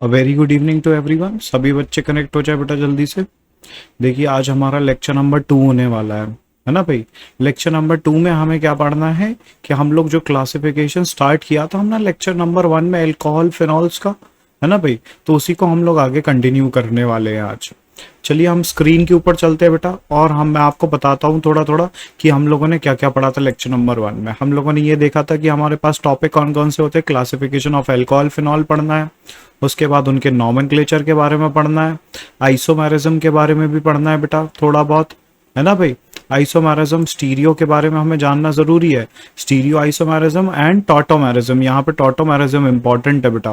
Very good evening to everyone. सभी बच्चे connect हो जाए बेटा जल्दी से। देखिए आज हमारा लेक्चर नंबर 2 होने वाला है ना भाई। लेक्चर नंबर 2 में हमें क्या पढ़ना है कि हम लोग जो क्लासिफिकेशन स्टार्ट किया था हमने लेक्चर नंबर 1 में अल्कोहल फिनॉल्स का, है ना भाई, तो उसी को हम लोग आगे कंटिन्यू करने वाले हैं आज। चलिए हम स्क्रीन के ऊपर चलते हैं बेटा, और मैं आपको बताता हूँ थोड़ा थोड़ा कि हम लोगों ने क्या क्या पढ़ा था लेक्चर नंबर 1 में। हम लोगों ने ये देखा था कि हमारे पास टॉपिक कौन कौन से होते हैं। क्लासिफिकेशन ऑफ अल्कोहल फिनॉल पढ़ना है, उसके बाद उनके नॉमेनक्लेचर के बारे में पढ़ना है, आइसोमेरिज्म के बारे में भी पढ़ना है बेटा थोड़ा बहुत, है ना भाई। आइसोमेरिज्म स्टीरियो के बारे में हमें जानना जरूरी है, स्टीरियो आइसोमेरिज्म एंड टॉटोमेरिज्म। यहाँ पे टॉटोमेरिज्म इंपॉर्टेंट है बेटा,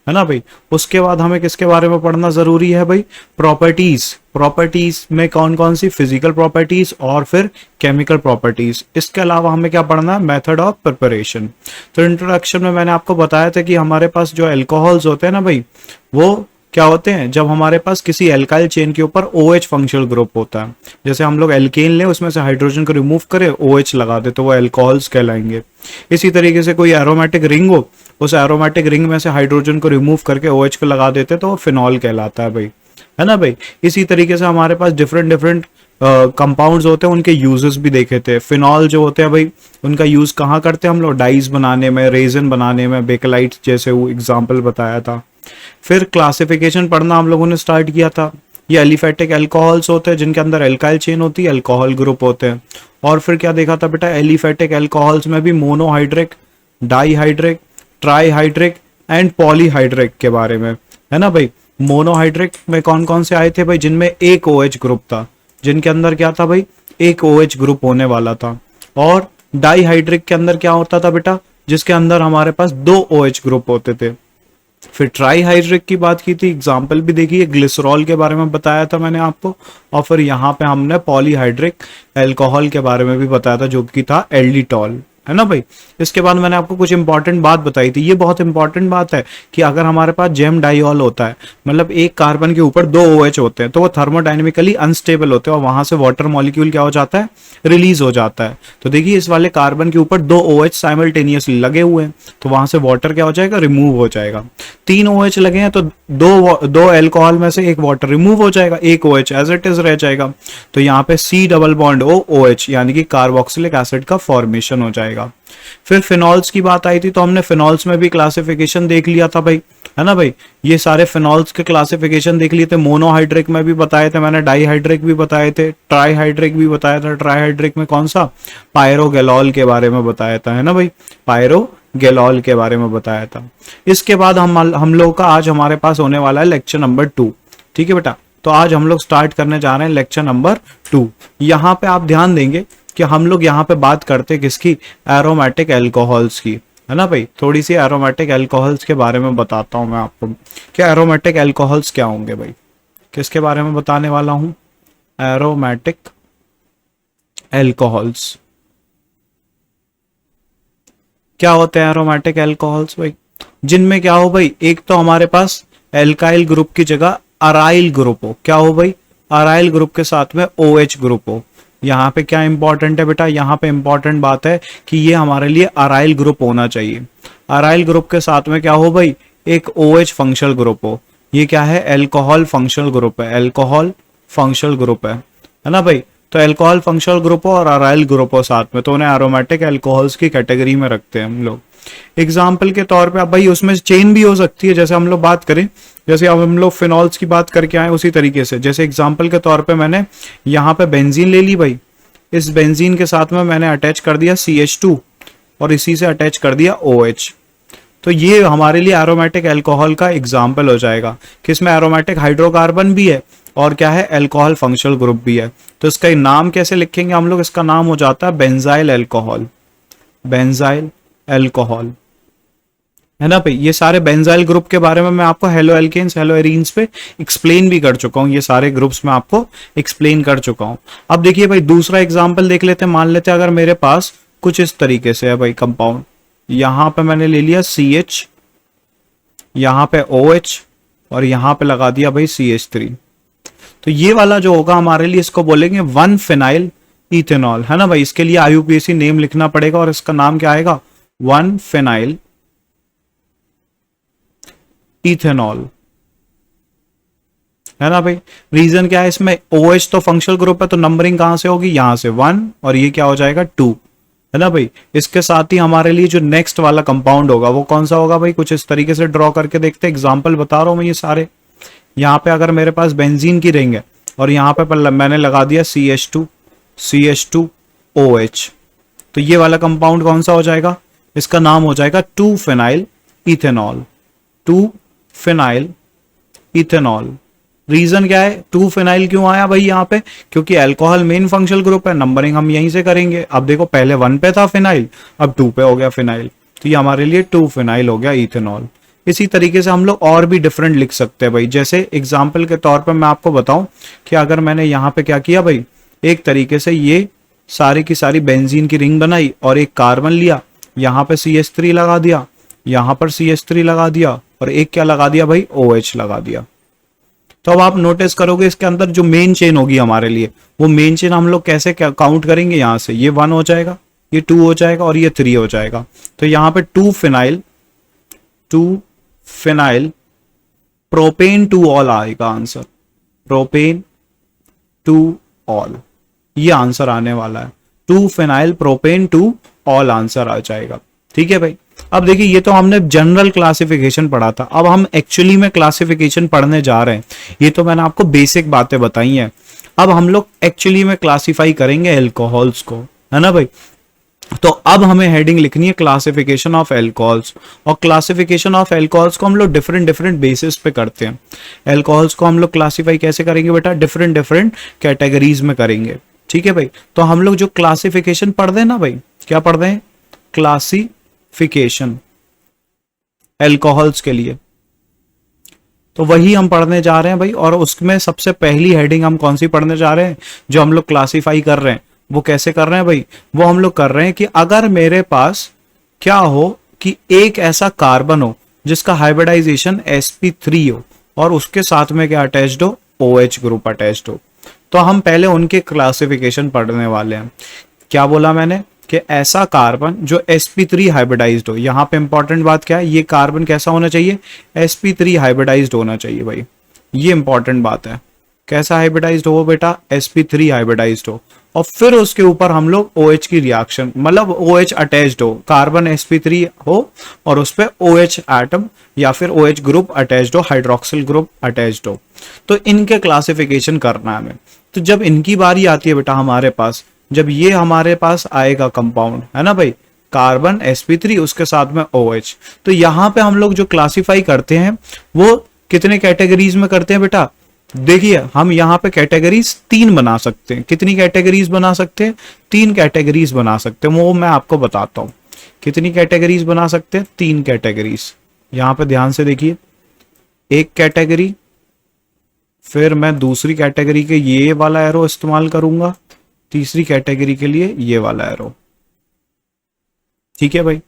है ना भाई। उसके बाद हमें किसके बारे में पढ़ना जरूरी है भाई, प्रॉपर्टीज। प्रॉपर्टीज में कौन कौन सी, फिजिकल प्रॉपर्टीज और फिर केमिकल प्रॉपर्टीज। इसके अलावा हमें क्या पढ़ना है, मेथड ऑफ प्रिपरेशन। तो इंट्रोडक्शन में मैंने आपको बताया था कि हमारे पास जो अल्कोहल्स होते हैं ना भाई, वो क्या होते हैं, जब हमारे पास किसी एल्काइल चेन के ऊपर OH फंक्शनल ग्रुप होता है। जैसे हम लोग एल्केन लें, उसमें से हाइड्रोजन को रिमूव करें, OH लगा दे, तो वो अल्कोहल्स कहलाएंगे। इसी तरीके से कोई एरोमेटिक रिंग हो, उस एरोमेटिक रिंग में से हाइड्रोजन को रिमूव करके OH को लगा देते तो वो फिनॉल कहलाता है भाई, है ना भाई। इसी तरीके से हमारे पास डिफरेंट डिफरेंट कंपाउंड्स होते हैं, उनके यूजेस भी देखे थे। फिनॉल जो होते हैं भाई, उनका यूज कहाँ करते हैं हम लोग, डाइज बनाने में, रेजन बनाने में, बेकेलाइट जैसे वो एग्जाम्पल बताया था। फिर क्लासिफिकेशन पढ़ना हम लोगों ने स्टार्ट किया था। ये एलिफेटिक अल्कोहल्स होते हैं जिनके अंदर एल्काइल चेन होती है, अल्कोहल ग्रुप होते हैं। और फिर क्या देखा था बेटा, एलिफेटिक अल्कोहल्स में भी monohydric, dihydric, trihydric and polyhydric के बारे में, है ना भाई। मोनोहाइड्रिक में कौन कौन से आए थे भाई, जिनमें एक OH ग्रुप था, जिनके अंदर क्या था भाई, एक OH ग्रुप होने वाला था। और डाईहाइड्रिक के अंदर क्या होता था बेटा, जिसके अंदर हमारे पास 2 OH ग्रुप होते थे। फिर ट्राईहाइड्रिक की बात की थी, एग्जाम्पल भी देखिए, ग्लिसरॉल के बारे में बताया था मैंने आपको। और फिर यहाँ पे हमने पॉलीहाइड्रिक अल्कोहल के बारे में भी बताया था, जो कि था एल्डिटॉल, है ना भाई। इसके बाद मैंने आपको कुछ इंपॉर्टेंट बात बताई थी। ये बहुत इंपॉर्टेंट बात है कि अगर हमारे पास जेम डाइऑल होता है, मतलब एक कार्बन के ऊपर 2 OH होते हैं, तो वो थर्मोडाइनमिकली अनस्टेबल होते हैं और वहां से वाटर मॉलिक्यूल क्या हो जाता है, रिलीज हो जाता है। तो देखिए इस वाले कार्बन के ऊपर 2 OH साइमल्टेनियसली लगे हुए हैं, तो वहां से वाटर क्या हो जाएगा, रिमूव हो जाएगा। 3 OH लगे हैं तो दो अल्कोहल में से एक वाटर रिमूव हो जाएगा, एक OH एज इट इज रह जाएगा। तो यहाँ पे C डबल बॉन्ड OH यानी कि कार्बोक्सिलिक एसिड का फॉर्मेशन हो जाएगा। फिर फिनॉल्स की बात आई थी, तो हमने फिनॉल्स में भी क्लासिफिकेशन देख लिया था भाई, है ना भाई। ये सारे फिनॉल्स के क्लासिफिकेशन देख लिए थे। मोनोहाइड्रिक में भी बताए थे मैंने, डाईहाइड्रिक भी बताए थे, ट्राईहाइड्रिक भी बताया था। ट्राईहाइड्रिक में कौन सा, पायरोगेलॉल के बारे में बताया था, है ना भाई, पायरोगेलॉल के बारे में बताया था। इसके बाद हम लोग का आज हमारे पास होने वाला है लेक्चर नंबर 2, ठीक है बेटा। तो आज हम लोग स्टार्ट करने जा रहे हैं लेक्चर नंबर 2। यहाँ पे आप ध्यान देंगे कि हम लोग यहाँ पे बात करते हैं किसकी, एरोमेटिक अल्कोहल्स की, है ना भाई। थोड़ी सी एरोमेटिक अल्कोहल्स के बारे में बताता हूँ मैं आपको, क्या एरोमेटिक अल्कोहल्स क्या होंगे भाई, किसके बारे में बताने वाला हूँ, एरोमेटिक अल्कोहल्स। क्या होते हैं एरोमेटिक अल्कोहल्स भाई, जिनमें क्या हो भाई, एक तो हमारे पास एल्काइल ग्रुप की जगह अराइल ग्रुप हो। क्या हो भाई, अराइल ग्रुप के साथ में OH ग्रुप हो। यहाँ पे क्या इंपॉर्टेंट है बेटा, यहाँ पे इंपॉर्टेंट बात है कि ये हमारे लिए अराइल ग्रुप होना चाहिए। अराइल ग्रुप के साथ में क्या हो भाई, एक OH फंक्शनल ग्रुप हो। ये क्या है, अल्कोहल फंक्शनल ग्रुप है, अल्कोहल फंक्शनल ग्रुप है ना भाई। तो अल्कोहल फंक्शनल ग्रुप हो और अराइल ग्रुप हो साथ में, तो उन्हें एरोमेटिक अल्कोहल्स की कैटेगरी में रखते हैं हम लोग। एग्जाम्पल के तौर पे अब भाई उसमें चेन भी हो सकती है, जैसे हम लोग बात करें, जैसे अब हम लोग फिनॉल्स की बात करके आए उसी तरीके से। जैसे एग्जाम्पल के तौर पे मैंने यहाँ पे बेंजीन ले ली भाई, इस बेंजीन के साथ में मैंने अटैच कर दिया CH2 और इसी से अटैच कर दिया OH। तो ये हमारे लिए एरोमेटिक अल्कोहल का एग्जाम्पल हो जाएगा कि इसमें एरोमेटिक हाइड्रोकार्बन भी है और क्या है, अल्कोहल फंक्शनल ग्रुप भी है। तो इसका नाम कैसे लिखेंगे हम लोग, इसका नाम हो जाता है बेंजाइल अल्कोहल, बेंजाइल अल्कोहल, है ना भाई। ये सारे बेंजाइल ग्रुप के बारे में मैं आपको हेलो एल्केन्स, हेलो एरीन्स पे एक्सप्लेन भी कर चुका हूँ, ये सारे ग्रुप्स में आपको एक्सप्लेन कर चुका हूँ। अब देखिए भाई दूसरा एग्जांपल देख लेते हैं। मान लेते हैं अगर मेरे पास कुछ इस तरीके से है भाई कंपाउंड, यहाँ पे मैंने ले लिया CH, यहाँ पे OH और यहाँ पे लगा दिया भाई CH3। तो ये वाला जो होगा हमारे लिए, इसको बोलेंगे 1 फिनाइल इथेनॉल, है ना भाई। इसके लिए IUPAC नेम लिखना पड़ेगा और इसका नाम क्या आएगा, 1 फिनाइल इथेनॉल, है ना भाई। रीजन क्या है इसमें, OH तो फंक्शनल ग्रुप है, तो नंबरिंग कहां से होगी, यहां से 1, और ये क्या हो जाएगा 2, है ना भाई। इसके साथ ही हमारे लिए जो नेक्स्ट वाला कंपाउंड होगा वो कौन सा होगा भाई, कुछ इस तरीके से ड्रॉ करके देखते हैं। एग्जाम्पल बता रहा हूं मैं ये सारे। यहाँ पे अगर मेरे पास बेंजीन की रिंग है और यहाँ पे मैंने लगा दिया CH2OH, तो ये वाला कंपाउंड कौन सा हो जाएगा, इसका नाम हो जाएगा 2-फेनाइल इथेनॉल। 2-फेनाइल इथेनॉल। रीजन क्या है, 2-फेनाइल क्यों आया भाई यहाँ पे, क्योंकि अल्कोहल मेन फंक्शनल ग्रुप है, नंबरिंग हम यहीं से करेंगे। अब देखो पहले 1 पे था फिनाइल, अब 2 पे हो गया फिनाइल, तो ये हमारे लिए 2-फेनाइल हो गया इथेनॉल। इसी तरीके से हम लोग और भी डिफरेंट लिख सकते हैं भाई। जैसे एग्जाम्पल के तौर पर मैं आपको बताऊं कि अगर मैंने यहाँ पे क्या किया भाई, एक तरीके से ये सारी की सारी बेंजीन की रिंग बनाई और एक कार्बन लिया, यहाँ पे CH3 लगा दिया, यहाँ पर CH3 लगा दिया, और एक क्या लगा दिया भाई, OH लगा दिया। तो अब आप नोटिस करोगे इसके अंदर जो मेन चेन होगी हमारे लिए, वो मेन चेन हम लोग कैसे काउंट करेंगे, यहां से ये 1 हो जाएगा, ये 2 हो जाएगा और ये 3 हो जाएगा। तो यहाँ पे 2-फेनाइल प्रोपेन 2 ऑल आएगा आंसर, प्रोपेन 2 ऑल, ये आंसर आने वाला है। 2-फेनाइल प्रोपेन 2 ऑल आंसर आ जाएगा। ठीक है भाई। अब देखिए ये तो हमने जनरल क्लासिफिकेशन पढ़ा था, अब हम एक्चुअली में क्लासिफिकेशन पढ़ने जा रहे हैं। ये तो मैंने आपको बेसिक बातें बताई हैं, अब हम लोग एक्चुअली में क्लासिफाई करेंगे एल्कोहल्स को, है ना भाई। तो अब हमें हेडिंग लिखनी है क्लासिफिकेशन ऑफ एल्कोहल्स, और क्लासिफिकेशन ऑफ एल्कोहल्स को हम लोग डिफरेंट डिफरेंट बेसिस पे करते हैं। एल्कोहल्स को हम लोग क्लासिफाई कैसे करेंगे बेटा, डिफरेंट डिफरेंट कैटेगरीज में करेंगे। ठीक है भाई। तो हम लोग जो क्लासिफिकेशन पढ़ रहे हैं ना भाई, क्या पढ़ रहे हैं, क्लासिफिकेशन एल्कोहल्स के लिए, तो वही हम पढ़ने जा रहे हैं भाई। और उसमें सबसे पहली हेडिंग हम कौन सी पढ़ने जा रहे हैं, जो हम लोग क्लासिफाई कर रहे हैं वो कैसे कर रहे हैं भाई, वो हम लोग कर रहे हैं कि अगर मेरे पास क्या हो कि एक ऐसा कार्बन हो जिसका हाइब्रिडाइजेशन sp3 हो और उसके साथ में क्या अटैच्ड हो, OH ग्रुप अटैच्ड हो, तो हम पहले उनके क्लासिफिकेशन पढ़ने वाले हैं। क्या बोला मैंने कि ऐसा कार्बन जो sp3 हाइब्रिडाइज्ड हो। यहां पे इंपॉर्टेंट बात क्या है, ये कार्बन कैसा होना चाहिए, sp3 हाइब्रिडाइज्ड होना चाहिए भाई, ये इंपॉर्टेंट बात है। कैसा हाइब्रिडाइज्ड हो बेटा, sp3 हाइब्रिडाइज्ड हो, और फिर उसके ऊपर हम लोग OH की रिएक्शन, मतलब OH अटैच्ड हो, कार्बन sp3 हो और उस पर OH एटम या फिर OH ग्रुप अटैच्ड हो, हाइड्रोक्सिल ग्रुप अटैच्ड हो, तो इनके क्लासिफिकेशन करना है हमें। तो जब इनकी बारी आती है बेटा हमारे पास, जब ये हमारे पास आएगा कंपाउंड, है ना भाई, कार्बन sp3 उसके साथ में OH, तो यहां पे हम लोग जो क्लासिफाई करते हैं वो कितने कैटेगरीज में करते हैं बेटा, देखिए हम यहाँ पे कैटेगरीज 3 बना सकते हैं। कितनी कैटेगरीज बना सकते हैं, 3 कैटेगरीज बना सकते हैं, वो मैं आपको बताता हूं। कितनी कैटेगरीज बना सकते हैं, 3 कैटेगरीज। यहाँ पे ध्यान से देखिए, एक कैटेगरी, फिर मैं दूसरी कैटेगरी के ये वाला एरो इस्तेमाल करूंगा, तीसरी कैटेगरी के लिए ये वाला एरो। ठीक है भाई,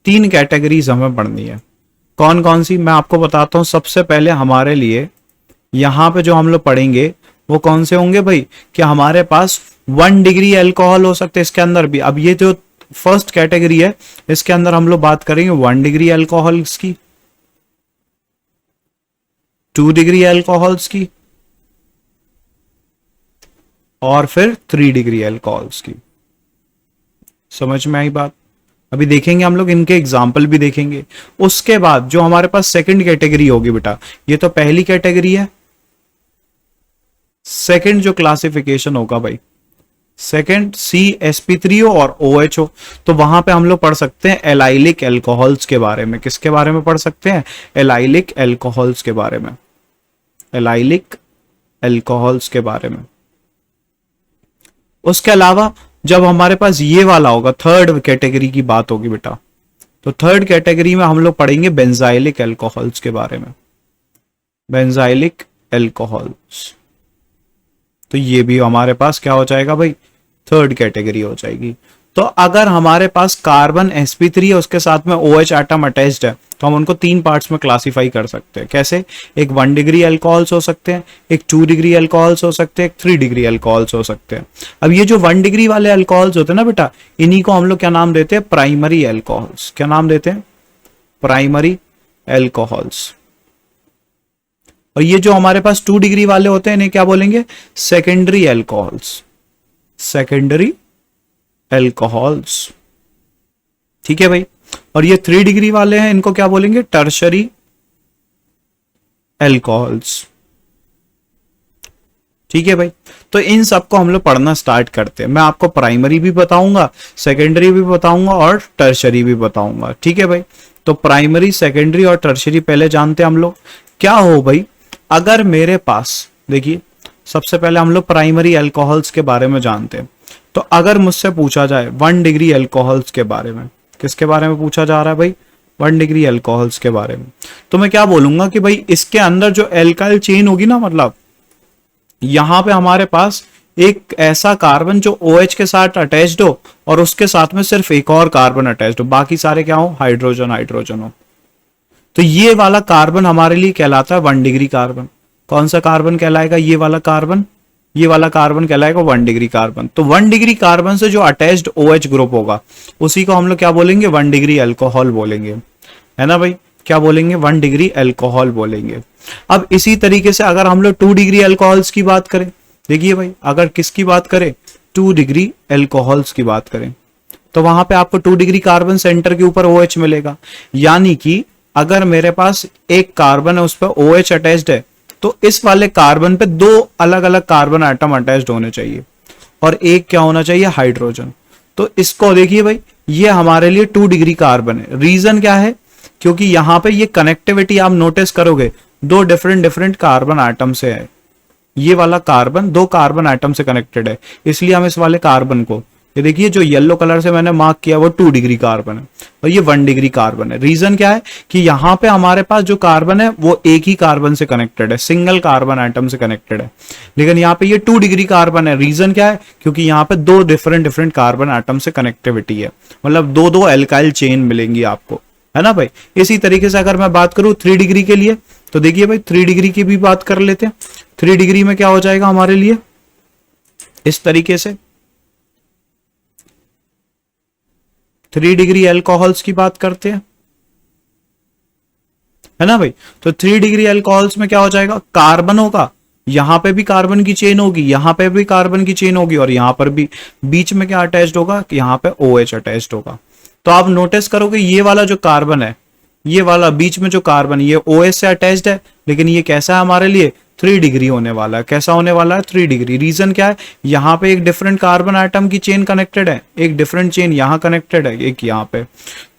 3 कैटेगरीज हमें पढ़नी है। कौन कौन सी, मैं आपको बताता हूं। सबसे पहले हमारे लिए यहां पे जो हम लोग पढ़ेंगे वो कौन से होंगे भाई, कि हमारे पास 1 डिग्री अल्कोहल हो सकते हैं इसके अंदर भी। अब ये जो फर्स्ट कैटेगरी है इसके अंदर हम लोग बात करेंगे 1 डिग्री अल्कोहल्स की, 2 डिग्री अल्कोहल्स की, और फिर 3 डिग्री अल्कोहल्स की। समझ में आई बात। अभी देखेंगे हम लोग, इनके एग्जाम्पल भी देखेंगे। उसके बाद जो हमारे पास सेकंड कैटेगरी होगी बेटा, ये तो पहली कैटेगरी है, सेकंड जो क्लासिफिकेशन होगा भाई, सेकंड CSP3 हो और OH हो, तो वहां पे हम लोग पढ़ सकते हैं एलाइलिक एल्कोहल्स के बारे में। किसके बारे में पढ़ सकते हैं, एलाइलिक एल्कोहल्स के बारे में, एलाइलिक एल्कोहल्स के बारे में। उसके अलावा जब हमारे पास ये वाला होगा, थर्ड कैटेगरी की बात होगी बेटा, तो थर्ड कैटेगरी में हम लोग पढ़ेंगे बेंजाइलिक एल्कोहल्स के बारे में, बेंजाइलिक एल्कोहल्स। तो ये भी हमारे पास क्या हो जाएगा भाई, थर्ड कैटेगरी हो जाएगी। तो अगर हमारे पास कार्बन sp3 है, उसके साथ में OH एटम अटैच्ड है, तो हम उनको 3 पार्ट्स में क्लासिफाई कर सकते हैं। कैसे, एक 1 डिग्री अल्कोहल्स हो सकते हैं, एक 2 डिग्री अल्कोहल्स हो सकते हैं, एक 3 डिग्री अल्कोहल्स हो सकते हैं। अब ये जो 1 डिग्री वाले अल्कोहल्स होते हैं ना बेटा, इन्हीं को हम लोग क्या नाम देते हैं, प्राइमरी अल्कोहल्स। क्या नाम देते हैं, प्राइमरी अल्कोहल्स। और ये जो हमारे पास 2 डिग्री वाले होते हैं इन्हें क्या बोलेंगे? Secondary alcohols, secondary alcohols. ठीक है भाई। और ये 3 डिग्री वाले हैं इनको क्या बोलेंगे? Tertiary alcohols. ठीक है भाई। तो इन सबको हम लोग पढ़ना स्टार्ट करते हैं। मैं आपको प्राइमरी भी बताऊंगा, सेकेंडरी भी बताऊंगा और टर्शरी भी बताऊंगा। ठीक है भाई। तो प्राइमरी, सेकेंडरी और टर्शरी पहले जानते हैं हम लोग। क्या हो भाई, अगर मेरे पास, देखिए सबसे पहले हम लोग प्राइमरी अल्कोहल्स के बारे में जानते हैं। तो अगर मुझसे पूछा जाए 1 डिग्री अल्कोहल्स के बारे में, किसके बारे में पूछा जा रहा है भाई? 1 डिग्री अल्कोहल्स के बारे में। तो मैं क्या बोलूंगा कि भाई इसके अंदर जो एल्काइल चेन होगी ना, मतलब यहां पे हमारे पास एक ऐसा कार्बन जो OH के साथ अटैच्ड हो और उसके साथ में सिर्फ एक और कार्बन अटैच्ड हो, बाकी सारे क्या हो? हाइड्रोजन हाइड्रोजन हो। तो ये वाला कार्बन हमारे लिए कहलाता है 1 डिग्री कार्बन। कौन सा कार्बन कहलाएगा? ये वाला कार्बन, ये वाला कार्बन कहलाएगा 1 डिग्री कार्बन। तो 1 डिग्री कार्बन से जो अटैच्ड OH ग्रुप होगा उसी को हम लोग क्या बोलेंगे? 1 डिग्री अल्कोहल बोलेंगे, है ना भाई? क्या बोलेंगे? 1 डिग्री अल्कोहल बोलेंगे। अब इसी तरीके से अगर हम लोग 2 डिग्री अल्कोहल्स की बात करें, देखिए भाई अगर किसकी बात करें? 2 डिग्री अल्कोहल्स की बात करें तो वहां पे आपको 2 डिग्री कार्बन सेंटर के ऊपर OH मिलेगा। यानी कि अगर मेरे पास एक कार्बन है उस पर OH अटैच्ड है तो इस वाले कार्बन पे 2 अलग अलग कार्बन आइटम अटैच्ड होने चाहिए और एक क्या होना चाहिए? हाइड्रोजन। तो इसको देखिए भाई, ये हमारे लिए 2 डिग्री कार्बन है। रीजन क्या है? क्योंकि यहां पे ये कनेक्टिविटी आप नोटिस करोगे 2 डिफरेंट कार्बन आइटम से है। ये वाला कार्बन 2 कार्बन आइटम से कनेक्टेड है, इसलिए हम इस वाले कार्बन को, ये देखिए जो येलो कलर से मैंने मार्क किया वो 2 डिग्री कार्बन है और ये 1 डिग्री कार्बन है। रीजन क्या है? कि यहां पे हमारे पास जो कार्बन है वो एक ही कार्बन से कनेक्टेड है, सिंगल कार्बन आइटम से कनेक्टेड है। लेकिन यहाँ पे ये 2 डिग्री कार्बन है। रीजन क्या है? क्योंकि यहाँ पे 2 डिफरेंट कार्बन आइटम से कनेक्टिविटी है, मतलब 2 एल्काइल चेन मिलेंगी आपको, है ना भाई? इसी तरीके से अगर मैं बात करूं 3 डिग्री के लिए, तो देखिए भाई 3 डिग्री की भी बात कर लेते हैं। 3 डिग्री में क्या हो जाएगा हमारे लिए? इस तरीके से 3 डिग्री अल्कोहल्स की बात करते हैं, है ना भाई? तो 3 डिग्री अल्कोहल्स में क्या हो जाएगा? कार्बन होगा, यहां पे भी कार्बन की चेन होगी, यहां पे भी कार्बन की चेन होगी और यहां पर भी बीच में क्या अटैच्ड होगा? यहां पे OH अटैच्ड होगा। तो आप नोटिस करोगे ये वाला जो कार्बन है, ये वाला बीच में जो कार्बन, ये OH से अटैच्ड है, लेकिन ये कैसा है हमारे लिए? 3 डिग्री होने वाला है। कैसा होने वाला है? 3 डिग्री। रीजन क्या है? यहाँ पे एक डिफरेंट कार्बन आइटम की चेन कनेक्टेड है, एक डिफरेंट चेन यहाँ कनेक्टेड है, एक यहाँ पे।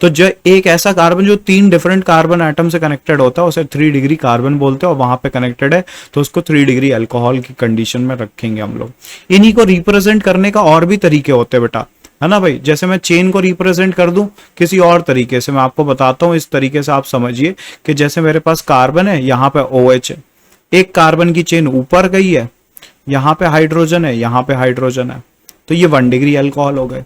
तो जो एक ऐसा कार्बन जो 3 डिफरेंट कार्बन आइटम से कनेक्टेड होता है उसे 3 डिग्री कार्बन बोलते हैं और वहां पे कनेक्टेड है तो उसको 3 डिग्री अल्कोहल की कंडीशन में रखेंगे हम लोग। इन्हीं को रिप्रेजेंट करने का और भी तरीके होते हैं बेटा, है ना भाई? जैसे मैं चेन को रिप्रेजेंट कर दूं किसी और तरीके से, मैं आपको बताता हूं। इस तरीके से आप समझिए कि जैसे मेरे पास कार्बन है, यहाँ पे OH है, एक कार्बन की चेन ऊपर गई है, यहाँ पे हाइड्रोजन है, यहाँ पे हाइड्रोजन है, तो ये 1 डिग्री अल्कोहल हो गए।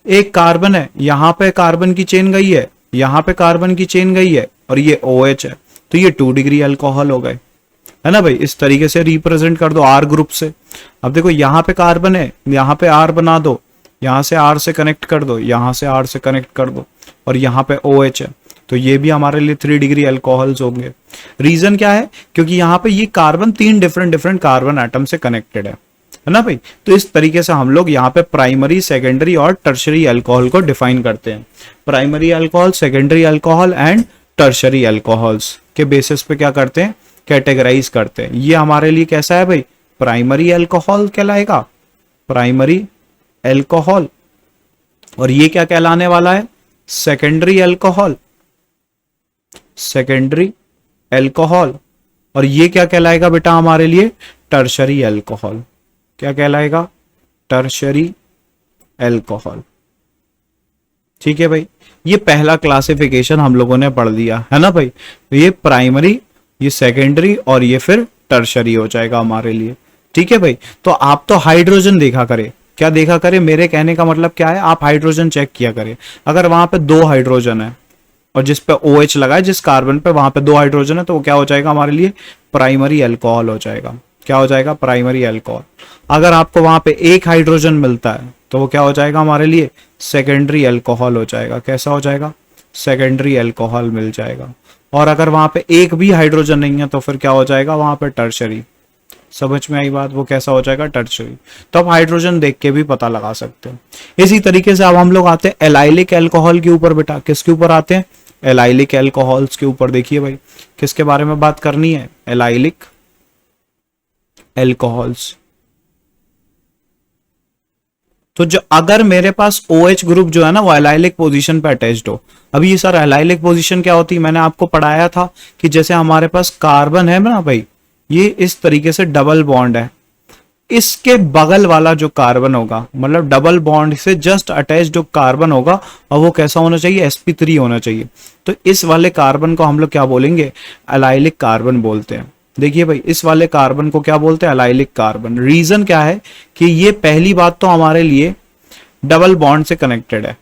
एक कार्बन है, यहाँ पे कार्बन की चेन गई है, यहाँ पे कार्बन की चेन गई है और ये OH है, तो ये 2 डिग्री अल्कोहल हो गए, है ना भाई? इस तरीके से रिप्रेजेंट कर दो R ग्रुप से। अब देखो यहाँ पे कार्बन है, यहाँ पे R बना दो, यहां से R से कनेक्ट कर दो, यहां से R से कनेक्ट कर दो और यहाँ पे OH है, तो ये भी हमारे लिए 3 डिग्री अल्कोहल्स होंगे। रीजन क्या है? क्योंकि यहाँ पे ये कार्बन 3 डिफरेंट कार्बन आइटम से कनेक्टेड है ना भाई? तो इस तरीके से हम लोग यहाँ पे प्राइमरी, सेकेंडरी और टर्शरी अल्कोहल को डिफाइन करते हैं। Primary alcohol, secondary alcohol and tertiary alcohols के बेसिस पे क्या करते हैं? कैटेगराइज करते हैं। ये हमारे लिए कैसा है भाई? प्राइमरी अल्कोहल कहलाएगा, प्राइमरी अल्कोहल। और ये क्या कहलाने वाला है? Secondary alcohol, secondary alcohol. और ये क्या कहलाएगा बेटा हमारे लिए? Tertiary alcohol. क्या कहलाएगा? Tertiary alcohol. ठीक है भाई, ये पहला क्लासिफिकेशन हम लोगों ने पढ़ लिया, है ना भाई? तो ये प्राइमरी, ये सेकेंडरी और ये फिर टर्शरी हो जाएगा हमारे लिए। ठीक है भाई? तो आप तो हाइड्रोजन देखा करें, क्या देखा करें? मेरे कहने का मतलब क्या है? आप हाइड्रोजन चेक किया करें। अगर वहां पे 2 हाइड्रोजन है और जिस पे OH लगा है, जिस कार्बन पे, वहां पे 2 हाइड्रोजन है, तो वो क्या हो जाएगा हमारे लिए? प्राइमरी अल्कोहल हो जाएगा। क्या हो जाएगा? Primary alcohol. अगर आपको वहां पे 1 हाइड्रोजन मिलता है तो वो क्या हो जाएगा हमारे लिए? सेकेंडरी अल्कोहल हो जाएगा। कैसा हो जाएगा? सेकेंडरी अल्कोहल मिल जाएगा। और अगर वहां पे एक भी हाइड्रोजन नहीं है तो फिर क्या हो जाएगा वहां पे टर्शरी। समझ में आई बात, वो कैसा हो जाएगा टर्शरी। तो आप हाइड्रोजन देख के भी पता लगा सकते हैं। इसी तरीके से अब हम लोग आते हैं एलाइलिक अल्कोहल के ऊपर। बेटा किसके ऊपर आते हैं, एलाइलिक अल्कोहल्स के ऊपर। देखिए भाई किसके बारे में बात करनी है, एलाइलिक अल्कोहल्स। तो जो अगर मेरे पास OH ग्रुप जो है ना वो एलाइलिक पोजीशन पे अटैच्ड हो। अभी ये सर एलाइलिक पोजीशन क्या होती है, मैंने आपको पढ़ाया था कि जैसे हमारे पास कार्बन है ना भाई, ये इस तरीके से डबल बॉन्ड है, इसके बगल वाला जो कार्बन होगा, मतलब डबल बॉन्ड से जस्ट अटैच जो कार्बन होगा, और वो कैसा होना चाहिए, sp3 होना चाहिए। तो इस वाले कार्बन को हम लोग क्या बोलेंगे, एलाइलिक कार्बन बोलते हैं। देखिए भाई इस वाले कार्बन को क्या बोलते हैं, एलाइलिक कार्बन। रीजन क्या है कि ये पहली बात तो हमारे लिए डबल बॉन्ड से कनेक्टेड है।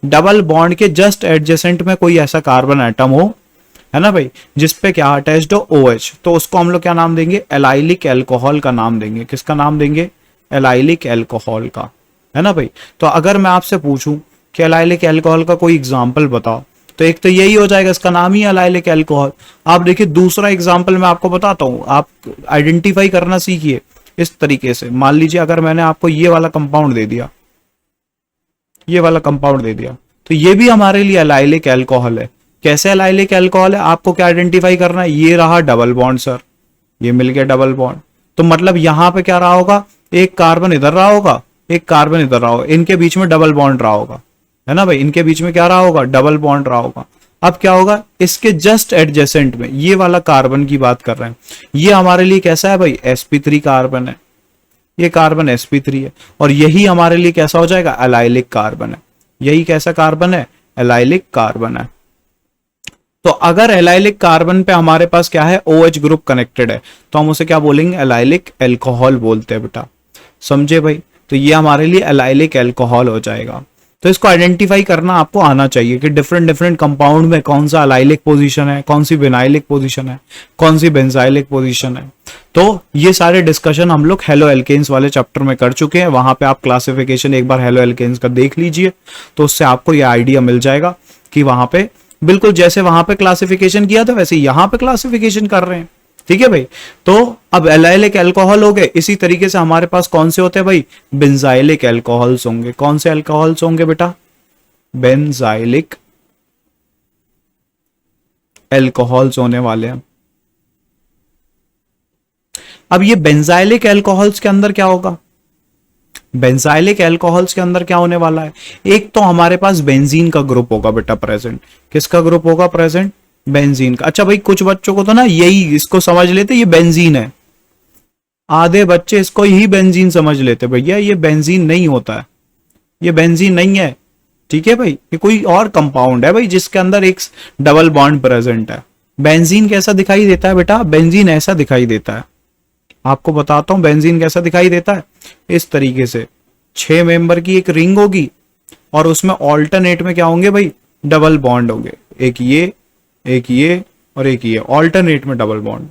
डबल बॉन्ड के जस्ट एडजेसेंट में कोई ऐसा कार्बन एटम हो, है ना भाई, जिसपे क्या अटैच्ड हो OH, तो उसको हम लोग क्या नाम देंगे, एलाइलिक अल्कोहल का नाम देंगे। किसका नाम देंगे, एलाइलिक अल्कोहल का, है ना भाई। तो अगर मैं आपसे पूछूं कि एलाइलिक अल्कोहल का कोई एग्जांपल बताओ, तो एक तो यही हो जाएगा, इसका नाम ही एलाइलिक अल्कोहल। आप देखिए दूसरा एग्जांपल मैं आपको बताता हूं, आप आइडेंटिफाई करना सीखिए इस तरीके से। मान लीजिए अगर मैंने आपको ये वाला कंपाउंड दे दिया, ये वाला कंपाउंड दे दिया, तो ये भी हमारे लिए एलाइलिक अल्कोहल है। कैसे एलाइलिक अल्कोहल है, आपको क्या आइडेंटिफाई करना है, ये रहा डबल बॉन्ड सर, ये मिल गया डबल बॉन्ड। तो मतलब यहां पे क्या रहा होगा, एक कार्बन इधर रहा होगा, एक कार्बन इधर रहा होगा, इनके बीच में डबल बॉन्ड रहा होगा, है ना भाई, इनके बीच में क्या रहा होगा, डबल बॉन्ड रहा होगा। अब क्या होगा, इसके जस्ट एडजेसेंट में ये वाला कार्बन की बात कर रहे हैं, ये हमारे लिए कैसा है भाई, sp3 कार्बन है, ये कार्बन sp3 है, और यही हमारे लिए कैसा हो जाएगा, एलाइलिक कार्बन है। यही कैसा कार्बन है, एलाइलिक कार्बन है। तो अगर एलाइलिक कार्बन पे हमारे पास क्या है, OH ग्रुप कनेक्टेड है, तो हम उसे क्या बोलेंगे, एलाइलिक अल्कोहल बोलते हैं बेटा। समझे भाई, तो ये हमारे लिए एलाइलिक अल्कोहल हो जाएगा। तो इसको आइडेंटिफाई करना आपको आना चाहिए कि डिफरेंट डिफरेंट कंपाउंड में कौन सा एलाइलिक पोजीशन है, कौन सी विनाइलिक पोजीशन है, कौन सी बेंजाइलिक पोजीशन है। तो ये सारे डिस्कशन हम लोग हेलो एल्केन्स वाले चैप्टर में कर चुके हैं। वहां पे आप क्लासिफिकेशन एक बार हेलो एल्केन्स का देख लीजिए, तो उससे आपको ये आइडिया मिल जाएगा कि वहां पे बिल्कुल जैसे वहां पे क्लासिफिकेशन किया था वैसे यहां पे क्लासिफिकेशन कर रहे हैं। ठीक है भाई, तो अब एलाइलिक अल्कोहल हो गए, इसी तरीके से हमारे पास कौन से होते हैं भाई, बेंजाइलिक अल्कोहल्स होंगे। कौन से अल्कोहल्स होंगे बेटा, बेंजाइलिक अल्कोहल्स होने वाले हैं। अब ये बेंजाइलिक अल्कोहल्स के अंदर क्या होगा, बेंजाइलिक अल्कोहल्स के अंदर क्या होने वाला है, एक तो हमारे पास बेंजीन का ग्रुप होगा बेटा प्रेजेंट। किसका ग्रुप होगा प्रेजेंट, बेंजीन का। अच्छा भाई कुछ बच्चों को तो ना यही इसको समझ लेते ये बेंजीन है, आधे बच्चे इसको ही बेंजीन समझ लेते, भैया ये बेंजीन नहीं होता है, ये बेंजीन नहीं है। ठीक है भाई, ये कोई और कंपाउंड है भाई जिसके अंदर एक डबल बॉन्ड प्रेजेंट है। बेंजीन कैसा दिखाई देता है बेटा, बेंजीन ऐसा दिखाई देता है, आपको बताता हूं बेंजीन कैसा दिखाई देता है। इस तरीके से 6 मेंबर की एक रिंग होगी और उसमें ऑल्टरनेट में क्या होंगे भाई, डबल बॉन्ड होंगे, एक ये और एक ये, ऑल्टरनेट में डबल बॉन्ड।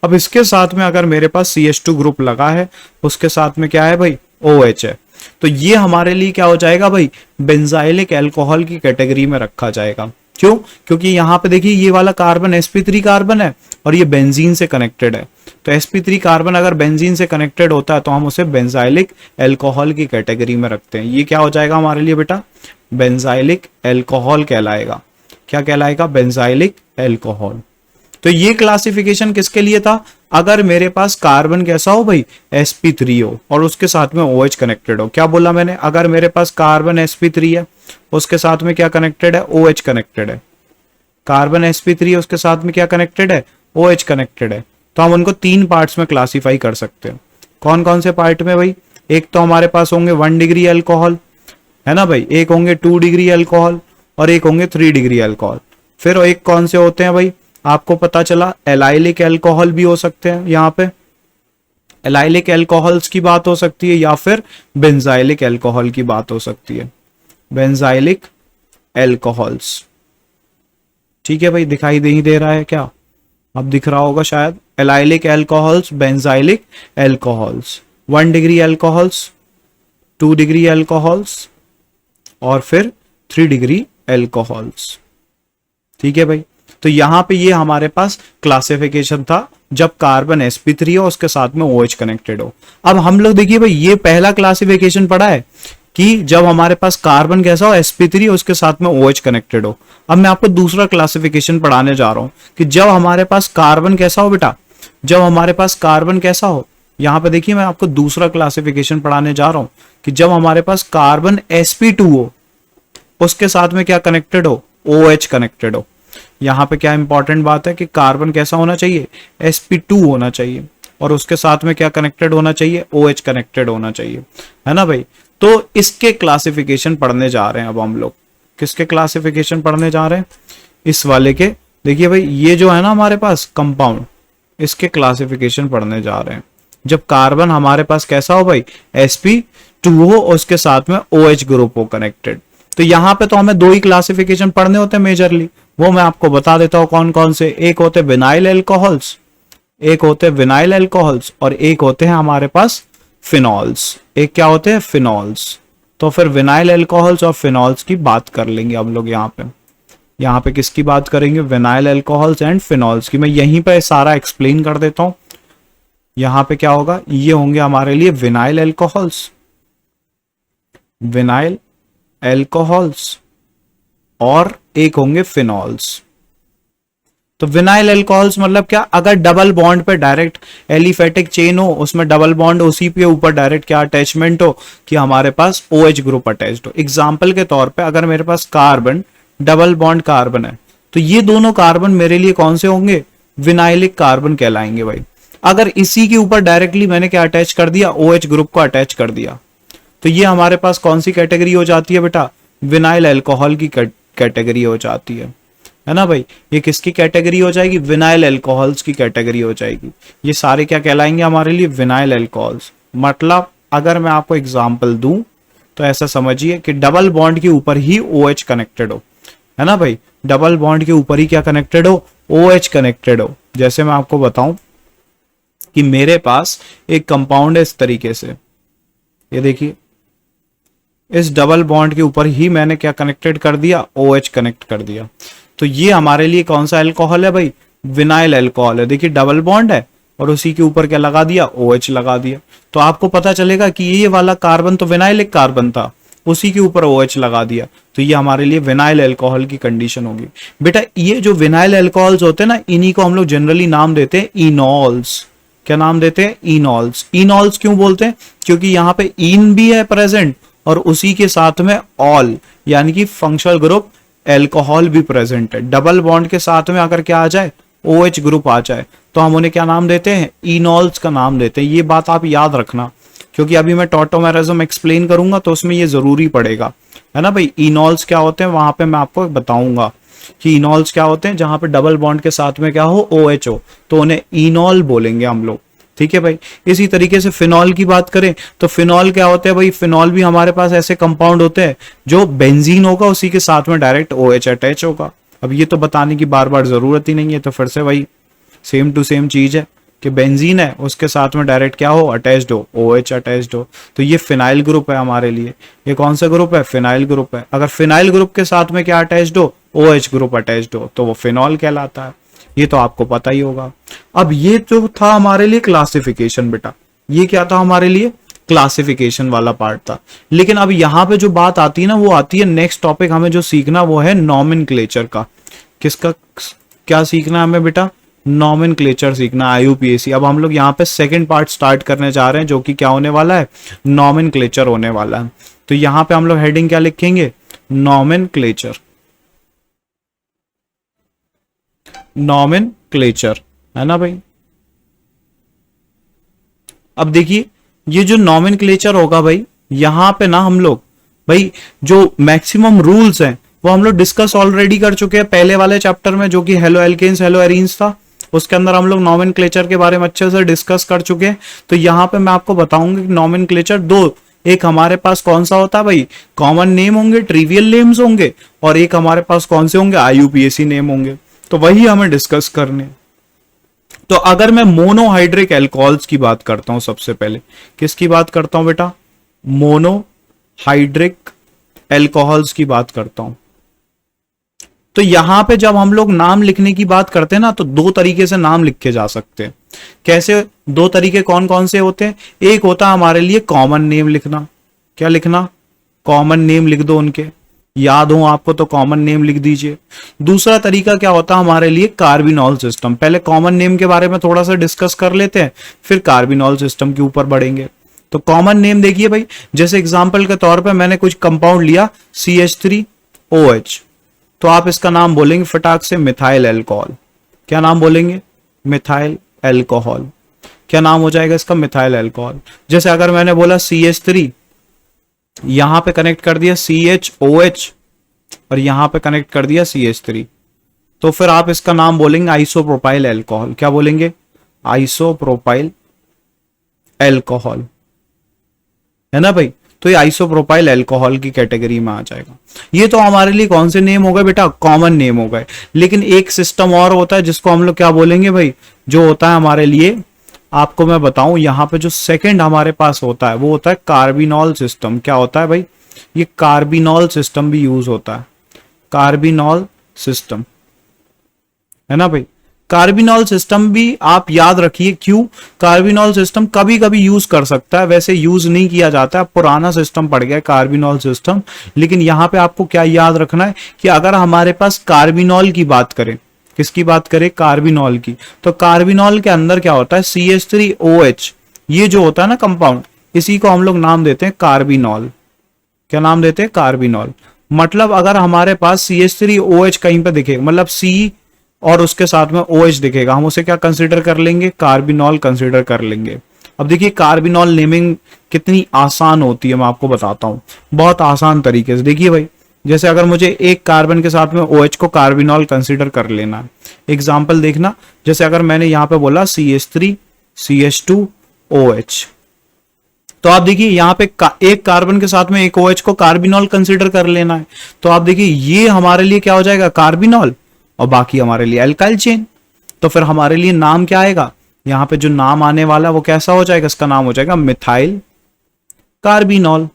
अब इसके साथ में अगर मेरे पास CH2 ग्रुप लगा है, उसके साथ में क्या है भाई, OH है, तो ये हमारे लिए क्या हो जाएगा भाई, बेंजाइलिक अल्कोहल की कैटेगरी में रखा जाएगा। क्यों, क्योंकि यहां पे देखिए ये वाला कार्बन sp3 कार्बन है और ये बेंजीन से कनेक्टेड है। तो sp3 कार्बन अगर बेंजीन से कनेक्टेड होता है तो हम उसे बेंजाइलिक अल्कोहल की कैटेगरी में रखते हैं। ये क्या हो जाएगा हमारे लिए बेटा, बेंजाइलिक अल्कोहल कहलाएगा। क्या कहलाएगा, बेंजाइलिक अल्कोहल। तो ये क्लासिफिकेशन किसके लिए था, अगर मेरे पास कार्बन कैसा हो भाई, sp3 हो और उसके साथ में OH कनेक्टेड हो। क्या बोला मैंने, अगर मेरे पास कार्बन sp3 है, उसके साथ में क्या कनेक्टेड है, OH कनेक्टेड है। कार्बन sp3 उसके साथ में क्या कनेक्टेड है, OH कनेक्टेड है। तो हम उनको 3 पार्ट्स में क्लासीफाई कर सकते हैं। कौन कौन से पार्ट में भाई, एक तो हमारे पास होंगे 1 डिग्री अल्कोहल, है ना भाई, एक होंगे 2 डिग्री अल्कोहल और एक होंगे 3 डिग्री अल्कोहल। फिर एक कौन से होते हैं भाई, आपको पता चला एलाइलिक अल्कोहल भी हो सकते हैं। यहाँ पे एलाइलिक अल्कोहल्स की बात हो सकती है या फिर बेंजाइलिक अल्कोहल की बात हो सकती है, बेंजाइलिक अल्कोहल्स। ठीक है भाई, दिखाई नहीं दे रहा है क्या, अब दिख रहा होगा शायद, allylic alcohols, benzylic alcohols, 1 degree alcohols, 2 degree alcohols और फिर 3 डिग्री अल्कोहल्स। ठीक है भाई, तो यहाँ पे ये हमारे पास क्लासिफिकेशन था जब कार्बन sp3 हो उसके साथ में OH कनेक्टेड हो। अब हम लोग देखिए भाई ये पहला क्लासिफिकेशन पढ़ा है कि जब हमारे पास कार्बन कैसा हो sp3 उसके साथ में OH कनेक्टेड हो। अब मैं आपको दूसरा क्लासिफिकेशन पढ़ाने जा रहा हूं कि जब हमारे पास कार्बन कैसा हो बेटा, जब हमारे पास कार्बन कैसा हो, यहां पे देखिए मैं आपको दूसरा क्लासिफिकेशन पढ़ाने जा रहा हूं कि जब हमारे पास कार्बन sp2 हो उसके साथ में क्या कनेक्टेड हो, OH कनेक्टेड हो। यहां पे क्या इंपॉर्टेंट बात है कि कार्बन कैसा होना चाहिए, sp2 होना चाहिए और उसके साथ में क्या कनेक्टेड होना चाहिए, OH कनेक्टेड होना चाहिए, है ना भाई। तो इसके क्लासिफिकेशन पढ़ने जा रहे हैं अब हम लोग। किसके क्लासिफिकेशन पढ़ने जा रहे हैं, इस वाले के। देखिए भाई ये जो है ना हमारे पास कंपाउंड, इसके क्लासिफिकेशन पढ़ने जा रहे हैं। जब कार्बन हमारे पास कैसा हो भाई, sp2 हो और उसके साथ में OH ग्रुप हो कनेक्टेड। तो यहां पे तो हमें दो ही क्लासिफिकेशन पढ़ने होते हैं मेजरली, वो मैं आपको बता देता हूं कौन कौन से। एक होते विनाइल एल्कोहल्स, एक होते विनाइल एल्कोहल्स और एक होते हैं हमारे पास फिनॉल्स। एक क्या होते हैं, फिनॉल्स। तो फिर विनाइल एल्कोहल्स और फिनॉल्स की बात कर लेंगे हम लोग यहाँ पे किसकी बात करेंगे, विनाइल एल्कोहल्स एंड फिनॉल्स की। मैं यहीं पे सारा एक्सप्लेन कर देता हूं। यहां पे क्या होगा, ये होंगे हमारे लिए विनाइल एल्कोहल्स, विनाइल एल्कोहल्स और एक होंगे फिनॉल्स। तो विनाइल एल्कोहल्स मतलब क्या, अगर डबल बॉन्ड पे डायरेक्ट एलिफेटिक चेन हो, उसमें डबल बॉन्ड उसी पे ऊपर डायरेक्ट क्या अटैचमेंट हो कि हमारे पास OH ग्रुप अटैच्ड हो। एग्जांपल के तौर पे अगर मेरे पास कार्बन डबल बॉन्ड कार्बन है तो ये दोनों कार्बन मेरे लिए कौन से होंगे, विनाइलिक कार्बन कहलाएंगे भाई। अगर इसी के ऊपर डायरेक्टली मैंने क्या अटैच कर दिया, OH ग्रुप को अटैच कर दिया, तो ये हमारे पास कौन सी कैटेगरी हो जाती है बेटा, विनाइल एल्कोहल की कैटेगरी हो जाती है ना भाई। ये किसकी कैटेगरी हो जाएगी, विनाइल एल्कोहल्स की कैटेगरी हो जाएगी। ये सारे क्या कहलाएंगे हमारे लिए, विनाइल एल्कोहल्स। मतलब अगर मैं आपको एग्जांपल दूं तो ऐसा समझिए कि डबल बॉन्ड के ऊपर ही OH कनेक्टेड हो, है ना भाई, डबल बॉन्ड के ऊपर ही क्या कनेक्टेड हो, OH कनेक्टेड हो। जैसे मैं आपको बताऊं कि मेरे पास एक कंपाउंड है इस तरीके से, ये देखिए इस डबल बॉन्ड के ऊपर ही मैंने क्या कनेक्टेड कर दिया, OH कनेक्ट कर दिया। तो ये हमारे लिए कौन सा अल्कोहल है भाई, विनाइल अल्कोहल है। देखिए डबल बॉन्ड है और उसी के ऊपर क्या लगा दिया, OH लगा दिया। तो आपको पता चलेगा कि ये वाला कार्बन तो विनाइलिक कार्बन था, उसी के ऊपर OH लगा दिया, तो ये हमारे लिए विनाइल अल्कोहल की कंडीशन होगी। बेटा ये जो विनाइल अल्कोहल्स होते हैं ना, इन्हीं को हम लोग जनरली नाम देते हैं इनॉल्स। क्या नाम देते हैं, इनॉल्स। इनॉल्स क्यों बोलते हैं, क्योंकि यहाँ पे इन भी है प्रेजेंट और उसी के साथ में ऑल यानी कि फंक्शनल ग्रुप एल्कोहल भी प्रेजेंट है। डबल बॉन्ड के साथ में अगर क्या आ जाए, OH ग्रुप आ जाए, तो हम उन्हें क्या नाम देते हैं, इनॉल्स का नाम देते हैं। ये बात आप याद रखना, क्योंकि अभी मैं टॉटोमेरिज्म एक्सप्लेन करूंगा तो उसमें ये जरूरी पड़ेगा, है ना भाई। इनॉल्स क्या होते हैं वहां पे मैं आपको बताऊंगा कि इनॉल्स क्या होते हैं। जहां पे डबल बॉन्ड के साथ में क्या हो, OH हो, तो उन्हें इनॉल बोलेंगे हम लोग, ठीक है भाई। इसी तरीके से फिनॉल की बात करें तो फिनॉल क्या होते हैं भाई, फिनॉल भी हमारे पास ऐसे कंपाउंड होते हैं जो बेंजीन होगा उसी के साथ में डायरेक्ट OH अटैच होगा। अब ये तो बताने की बार बार जरूरत ही नहीं है, तो फिर से वही सेम टू सेम चीज है कि बेंजीन है उसके साथ में डायरेक्ट क्या हो, अटैच्ड हो, OH अटैच्ड हो। तो ये फिनाइल ग्रुप है हमारे लिए। ये कौन सा ग्रुप है, फिनाइल ग्रुप है। अगर फिनाइल ग्रुप के साथ में क्या अटैच्ड हो, OH ग्रुप अटैच्ड हो, तो वो फिनॉल कहलाता है। ये तो आपको पता ही होगा। अब ये जो था हमारे लिए क्लासिफिकेशन बेटा, ये क्या था हमारे लिए, क्लासिफिकेशन वाला पार्ट था। लेकिन अब यहाँ पे जो बात आती है ना, वो आती है नेक्स्ट टॉपिक हमें जो सीखना वो है नॉमेनक्लेचर का। किसका, क्या सीखना है हमें बेटा, नॉमेनक्लेचर सीखना, IUPAC। अब हम लोग यहाँ पे सेकंड पार्ट स्टार्ट करने जा रहे हैं जो कि क्या होने वाला है, नॉमेनक्लेचर होने वाला है। तो यहाँ पे हम लोग हेडिंग क्या लिखेंगे, नॉमेनक्लेचर, नॉमेनक्लेचर, है ना भाई। अब देखिए ये जो नॉमेनक्लेचर होगा भाई, यहां पे ना हम लोग भाई जो मैक्सिमम रूल्स हैं वो हम लोग डिस्कस ऑलरेडी कर चुके हैं पहले वाले चैप्टर में, जो कि हेलो एल्केन्स हेलो एरीन्स था। उसके अंदर हम लोग नॉमेनक्लेचर के बारे में अच्छे से डिस्कस कर चुके हैं। तो यहां पे मैं आपको बताऊंगा कि नॉमेनक्लेचर दो, एक हमारे पास कौन सा होता है भाई, कॉमन नेम होंगे, ट्रिवियल नेम्स होंगे, और एक हमारे पास कौन से होंगे, IUPAC नेम होंगे। तो वही हमें डिस्कस करने। तो अगर मैं मोनोहाइड्रिक एल्कोहल्स की बात करता हूं, सबसे पहले किसकी बात करता हूं बेटा, मोनोहाइड्रिक एल्कोहल्स की बात करता हूं। तो यहां पे जब हम लोग नाम लिखने की बात करते हैं ना, तो दो तरीके से नाम लिखे जा सकते हैं। कैसे दो तरीके कौन कौन से होते हैं? एक होता है हमारे लिए कॉमन नेम लिखना। क्या लिखना? कॉमन नेम लिख दो उनके, याद हो आपको तो कॉमन नेम लिख दीजिए। दूसरा तरीका क्या होता है हमारे लिए? Carbinol system. पहले कॉमन नेम के बारे में थोड़ा सा डिस्कस कर लेते हैं, फिर कार्बिनॉल सिस्टम के ऊपर बढ़ेंगे। तो कॉमन नेम देखिए भाई, जैसे एग्जांपल के तौर पे मैंने कुछ कंपाउंड लिया CH3OH, तो आप इसका नाम बोलेंगे फटाक से मिथाइल अल्कोहल। क्या नाम बोलेंगे? Methyl alcohol. क्या नाम हो जाएगा इसका? Methyl alcohol. जैसे अगर मैंने बोला CH3, यहां पे कनेक्ट कर दिया CHOH और यहां पे कनेक्ट कर दिया CH3, तो फिर आप इसका नाम बोलेंगे आइसोप्रोपाइल अल्कोहल। क्या बोलेंगे? आइसोप्रोपाइल अल्कोहल, है ना भाई? तो ये आइसोप्रोपाइल अल्कोहल की कैटेगरी में आ जाएगा। ये तो हमारे लिए कौन से नेम हो गए बेटा? कॉमन नेम हो गए। लेकिन एक सिस्टम और होता है जिसको हम लोग क्या बोलेंगे भाई? जो होता है हमारे लिए, आपको मैं बताऊं, यहां पे जो सेकंड हमारे पास होता है वो होता है कार्बिनॉल सिस्टम। क्या होता है भाई? ये कार्बिनॉल सिस्टम भी यूज होता है। कार्बिनॉल सिस्टम, है ना भाई? कार्बिनॉल सिस्टम भी आप याद रखिए। क्यों? कार्बिनॉल सिस्टम कभी कभी यूज कर सकता है, वैसे यूज नहीं किया जाता है। पुराना सिस्टम पड़ गया कार्बिनॉल सिस्टम। लेकिन यहां पे आपको क्या याद रखना है कि अगर हमारे पास कार्बिनॉल की बात करें, किसकी बात करें? कार्बिनॉल की, तो कार्बिनॉल के अंदर क्या होता है? CH3OH, ये जो होता है ना कंपाउंड, इसी को हम लोग नाम देते हैं कार्बिनॉल। क्या नाम देते हैं? कार्बिनॉल। मतलब अगर हमारे पास CH3OH कहीं पे दिखे, मतलब C और उसके साथ में OH दिखेगा, हम उसे क्या कंसीडर कर लेंगे? कार्बिनॉल कंसीडर कर लेंगे। अब देखिए कार्बिनॉल नेमिंग कितनी आसान होती है, मैं आपको बताता हूं बहुत आसान तरीके से। देखिए भाई, जैसे अगर मुझे एक कार्बन के साथ में OH को कार्बिनॉल कंसीडर कर लेना है, एग्जाम्पल देखना, जैसे अगर मैंने यहां पे बोला CH3 CH2OH, तो आप देखिए यहां पे एक कार्बन के साथ में एक OH को कार्बिनॉल कंसीडर कर लेना है, तो आप देखिए ये हमारे लिए क्या हो जाएगा? कार्बिनॉल, और बाकी हमारे लिए अल्काइल चेन। तो फिर हमारे लिए नाम क्या आएगा? यहां पे जो नाम आने वाला वो कैसा हो जाएगा? इसका नाम हो जाएगा मिथाइल कार्बिनॉल।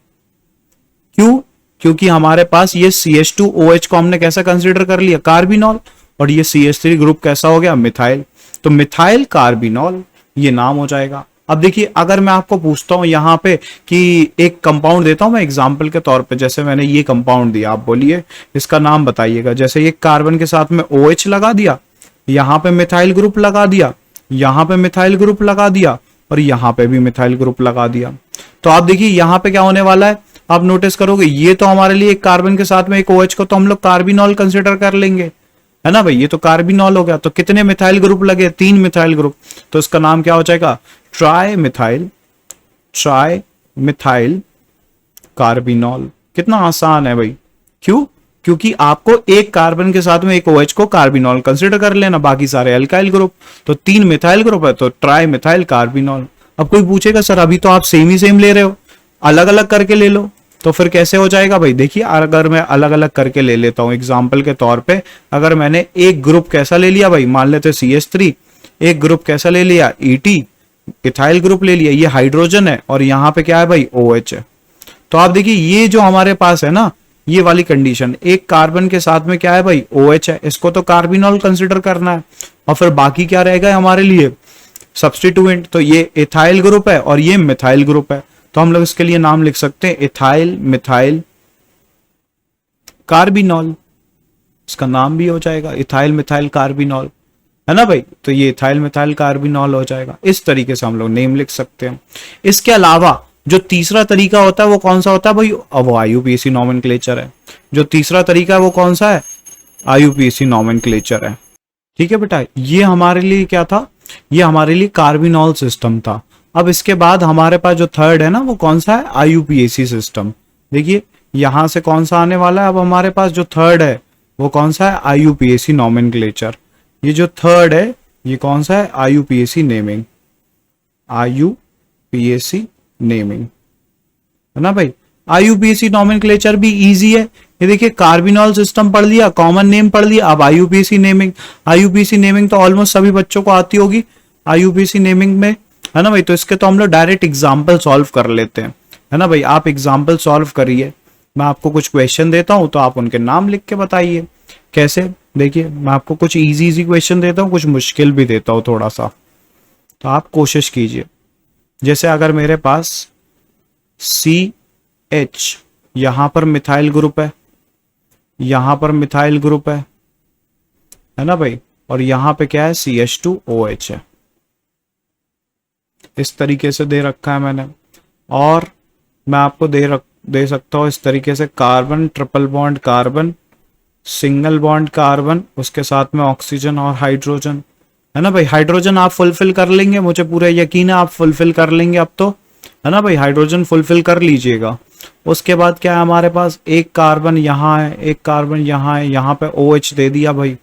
क्यों? क्योंकि हमारे पास ये CH2OH को हमने कैसा कंसीडर कर लिया? कार्बिनॉल, और ये CH3 ग्रुप कैसा हो गया? मिथाइल। तो मिथाइल कार्बिनॉल ये नाम हो जाएगा। अब देखिए अगर मैं आपको पूछता हूं यहां पे कि एक कंपाउंड देता हूं मैं एग्जांपल के तौर पे, जैसे मैंने ये कंपाउंड दिया, आप बोलिए इसका नाम बताइएगा। जैसे ये कार्बन के साथ में OH लगा दिया, यहां पे मिथाइल ग्रुप लगा दिया, यहां पे मिथाइल ग्रुप लगा दिया, और यहां पे भी मिथाइल ग्रुप लगा दिया, तो आप देखिए यहां पे क्या होने वाला है? आप नोटिस करोगे ये तो हमारे लिए एक कार्बन के साथ में एक OH को तो हम लोग कार्बिनॉल कंसिडर कर लेंगे, है ना भाई? ये तो कार्बिनॉल हो गया। तो कितने मिथाइल ग्रुप लगे? 3 मिथाइल ग्रुप। तो इसका नाम क्या हो जाएगा? Tri methyl carbinol. कितना आसान है भाई। क्यों? क्योंकि आपको एक कार्बन के साथ में एक OH को कार्बिनॉल कंसिडर कर लेना, बाकी सारे अल्काइल ग्रुप। तो 3 मिथाइल ग्रुप है तो ट्राई मिथाइल कार्बिनॉल। अब कोई पूछेगा सर अभी तो आप सेम ही सेम ले रहे हो, अलग अलग करके ले लो, तो फिर कैसे हो जाएगा भाई? देखिए अगर मैं अलग अलग करके ले लेता हूं, एग्जाम्पल के तौर पे अगर मैंने एक ग्रुप कैसा ले लिया भाई, मान लेते CH3, एक ग्रुप कैसा ले लिया? ET, इथाइल ग्रुप ले लिया, ये हाइड्रोजन है, और यहां पे क्या है भाई? OH है। तो आप देखिए ये जो हमारे पास है ना, ये वाली कंडीशन, एक कार्बन के साथ में क्या है भाई? OH है, इसको तो कार्बिनॉल कंसिडर करना है, और फिर बाकी क्या रहेगा हमारे लिए? सब्स्टिट्यूएंट। तो ये इथाइल ग्रुप है और ये मिथाइल ग्रुप है, तो हम लोग इसके लिए नाम लिख सकते हैं इथाइल मिथाइल कार्बिनॉल। इसका नाम भी हो जाएगा इथाइल मिथाइल कार्बिनॉल, है ना भाई? तो ये इथाइल मिथाइल कार्बिनॉल हो जाएगा। इस तरीके से हम लोग नेम लिख सकते हैं। इसके अलावा जो तीसरा तरीका होता है वो कौन सा होता है भाई? वो IUPAC नॉमेनक्लेचर है। जो तीसरा तरीका है वो कौन सा है? IUPAC नॉमेनक्लेचर है। ठीक है बेटा, ये हमारे लिए क्या था? ये हमारे लिए कार्बिनॉल सिस्टम था। अब इसके बाद हमारे पास जो थर्ड है ना, वो कौन सा है? IUPAC system. देखिए यहां से कौन सा आने वाला है? अब हमारे पास जो थर्ड है वो कौन सा है? IUPAC nomenclature. ये जो थर्ड है ये कौन सा है? IUPAC naming. IUPAC नेमिंग, है ना भाई? IUPAC नॉमेनक्लेचर भी इजी है। ये देखिए कार्बिनॉल सिस्टम पढ़ लिया, कॉमन नेम पढ़ लिया, अब IUPAC नेमिंग। IUPAC नेमिंग तो ऑलमोस्ट सभी बच्चों को आती होगी IUPAC नेमिंग में, है ना भाई? तो इसके तो हम लोग डायरेक्ट एग्जाम्पल सॉल्व कर लेते हैं, है ना भाई? आप एग्जाम्पल सॉल्व करिए, मैं आपको कुछ क्वेश्चन देता हूं तो आप उनके नाम लिख के बताइए। कैसे, देखिए मैं आपको कुछ इजी इजी क्वेश्चन देता हूँ, कुछ मुश्किल भी देता हूँ थोड़ा सा, तो आप कोशिश कीजिए। जैसे अगर मेरे पास CH, यहां पर मिथाइल ग्रुप है, यहां पर मिथाइल ग्रुप है ना भाई, और यहां पे क्या है, CH2OH है, इस तरीके से दे रखा है मैंने। और मैं आपको दे सकता हूं इस तरीके से, carbon, triple bond carbon, single bond carbon, उसके साथ में ऑक्सीजन और हाइड्रोजन, है ना भाई। हाइड्रोजन आप फुलफिल कर लेंगे, मुझे पूरा यकीन है आप फुलफिल कर लेंगे अब तो, है ना भाई, हाइड्रोजन फुलफिल कर लीजिएगा। उसके बाद क्या है हमारे पास, एक कार्बन यहाँ है, एक कार्बन यहाँ है, यहाँ पे OH दे दिया भाई,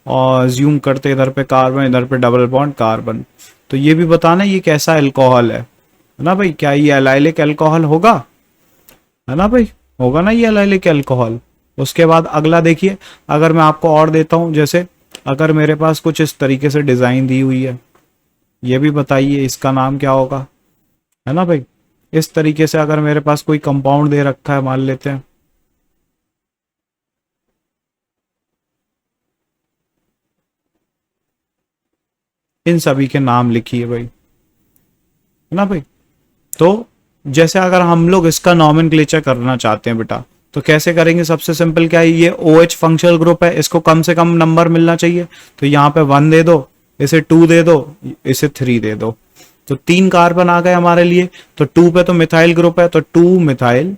और ज्यूम करते इधर पे कार्बन, इधर पे डबल बॉन्ड कार्बन। तो ये भी बताना ये कैसा अल्कोहल है ना भाई, क्या ये एलाइलिक अल्कोहल होगा, है ना भाई, होगा ना ये एलाइलिक अल्कोहल। उसके बाद अगला देखिए, अगर मैं आपको और देता हूं, जैसे अगर मेरे पास कुछ इस तरीके से डिजाइन दी हुई है, ये भी बताइए इसका नाम क्या होगा, है ना भाई। इस तरीके से अगर मेरे पास कोई कंपाउंड दे रखा है, मान लेते हैं इन सभी के नाम लिखिए भाई, है ना भाई। तो जैसे अगर हम लोग इसका नॉमेनक्लेचर करना चाहते हैं बेटा, तो कैसे करेंगे, सबसे सिंपल क्या है, ये OH फंक्शनल ग्रुप है, इसको कम से कम नंबर मिलना चाहिए, तो यहाँ पे 1 दे दो, इसे 2 दे दो, इसे 3 दे दो, तो 3 कार्बन आ गए हमारे लिए। तो 2 पे तो मिथाइल ग्रुप है, तो 2 मिथाइल,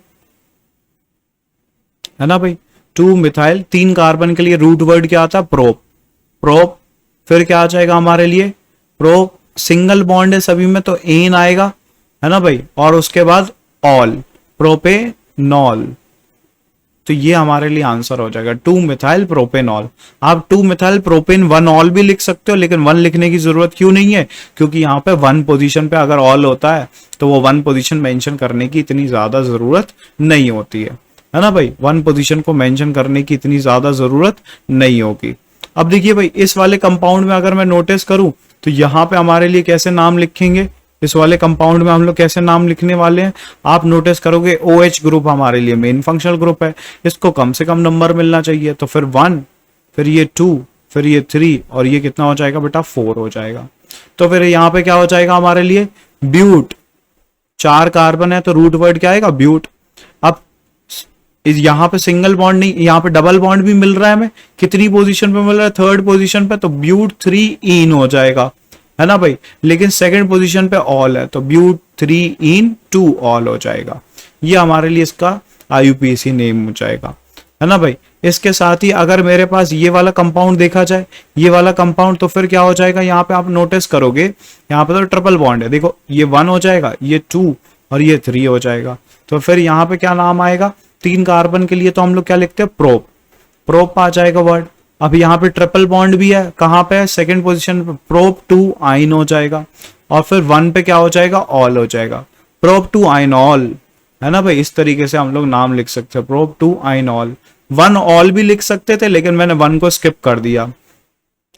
है ना भाई, 2 मिथाइल। 3 कार्बन के लिए रूट वर्ड क्या आता है, प्रोप, प्रोप। फिर क्या आ जाएगा हमारे लिए, प्रोप, सिंगल बॉन्ड है सभी में तो एन आएगा, है ना भाई, और उसके बाद ऑल, प्रोपेनॉल। तो ये हमारे लिए आंसर हो जाएगा 2 मिथाइल प्रोपेनॉल। आप 2 मिथाइल प्रोपेन 1 ऑल भी लिख सकते हो, लेकिन 1 लिखने की जरूरत क्यों नहीं है, क्योंकि यहाँ पे 1 पोजीशन पे अगर ऑल होता है तो वो 1 पोजीशन मेंशन करने की इतनी ज्यादा जरूरत नहीं होती है ना भाई, 1 पोजीशन को मेंशन करने की इतनी ज्यादा जरूरत नहीं होगी। अब देखिए भाई, इस वाले कंपाउंड में अगर मैं नोटिस करूं, तो यहाँ पे हमारे लिए कैसे नाम लिखेंगे, इस वाले कंपाउंड में हम लोग कैसे नाम लिखने वाले हैं, आप नोटिस करोगे OH ग्रुप हमारे लिए मेन फंक्शनल ग्रुप है, इसको कम से कम नंबर मिलना चाहिए, तो फिर 1, फिर ये 2, फिर ये 3, और ये कितना हो जाएगा बेटा, 4 हो जाएगा। तो फिर यहाँ पे क्या हो जाएगा हमारे लिए, ब्यूट, 4 कार्बन है तो रूट वर्ड क्या आएगा, ब्यूट। अब यहाँ पे सिंगल बॉन्ड नहीं, यहाँ पे डबल बॉन्ड भी मिल रहा है हमें, कितनी पोजीशन पे मिल रहा है, 3rd पोजीशन पे, तो ब्यूट 3 इन हो जाएगा, है ना भाई। लेकिन 2nd पोजीशन पे ऑल है, तो ब्यूट 3 इन 2 ऑल हो जाएगा। ये हमारे लिए इसका IUPAC नेम हो जाएगा, है ना भाई। इसके साथ ही अगर मेरे पास ये वाला कंपाउंड देखा जाए, ये वाला कंपाउंड, तो फिर क्या हो जाएगा, यहाँ पे आप नोटिस करोगे, यहाँ पे तो ट्रिपल बॉन्ड है, देखो ये 1 हो जाएगा, ये 2 और ये 3 हो जाएगा। तो फिर यहाँ पे क्या नाम आएगा, 3 कार्बन के लिए तो हम लोग क्या लिखते हैं, प्रोप, प्रोप आ जाएगा वर्ड। अब यहाँ पे ट्रिपल बॉन्ड भी है, कहाँ पे है, 2nd पोजीशन पे, प्रोप 2 आइन हो जाएगा, और फिर 1 पे क्या हो जाएगा, ऑल हो जाएगा, प्रोप 2 आइन ऑल, है ना भाई। इस तरीके से हम लोग नाम लिख सकते हैं, प्रोप 2 आइन ऑल। 1 ऑल भी लिख सकते थे, लेकिन मैंने 1 को स्किप कर दिया।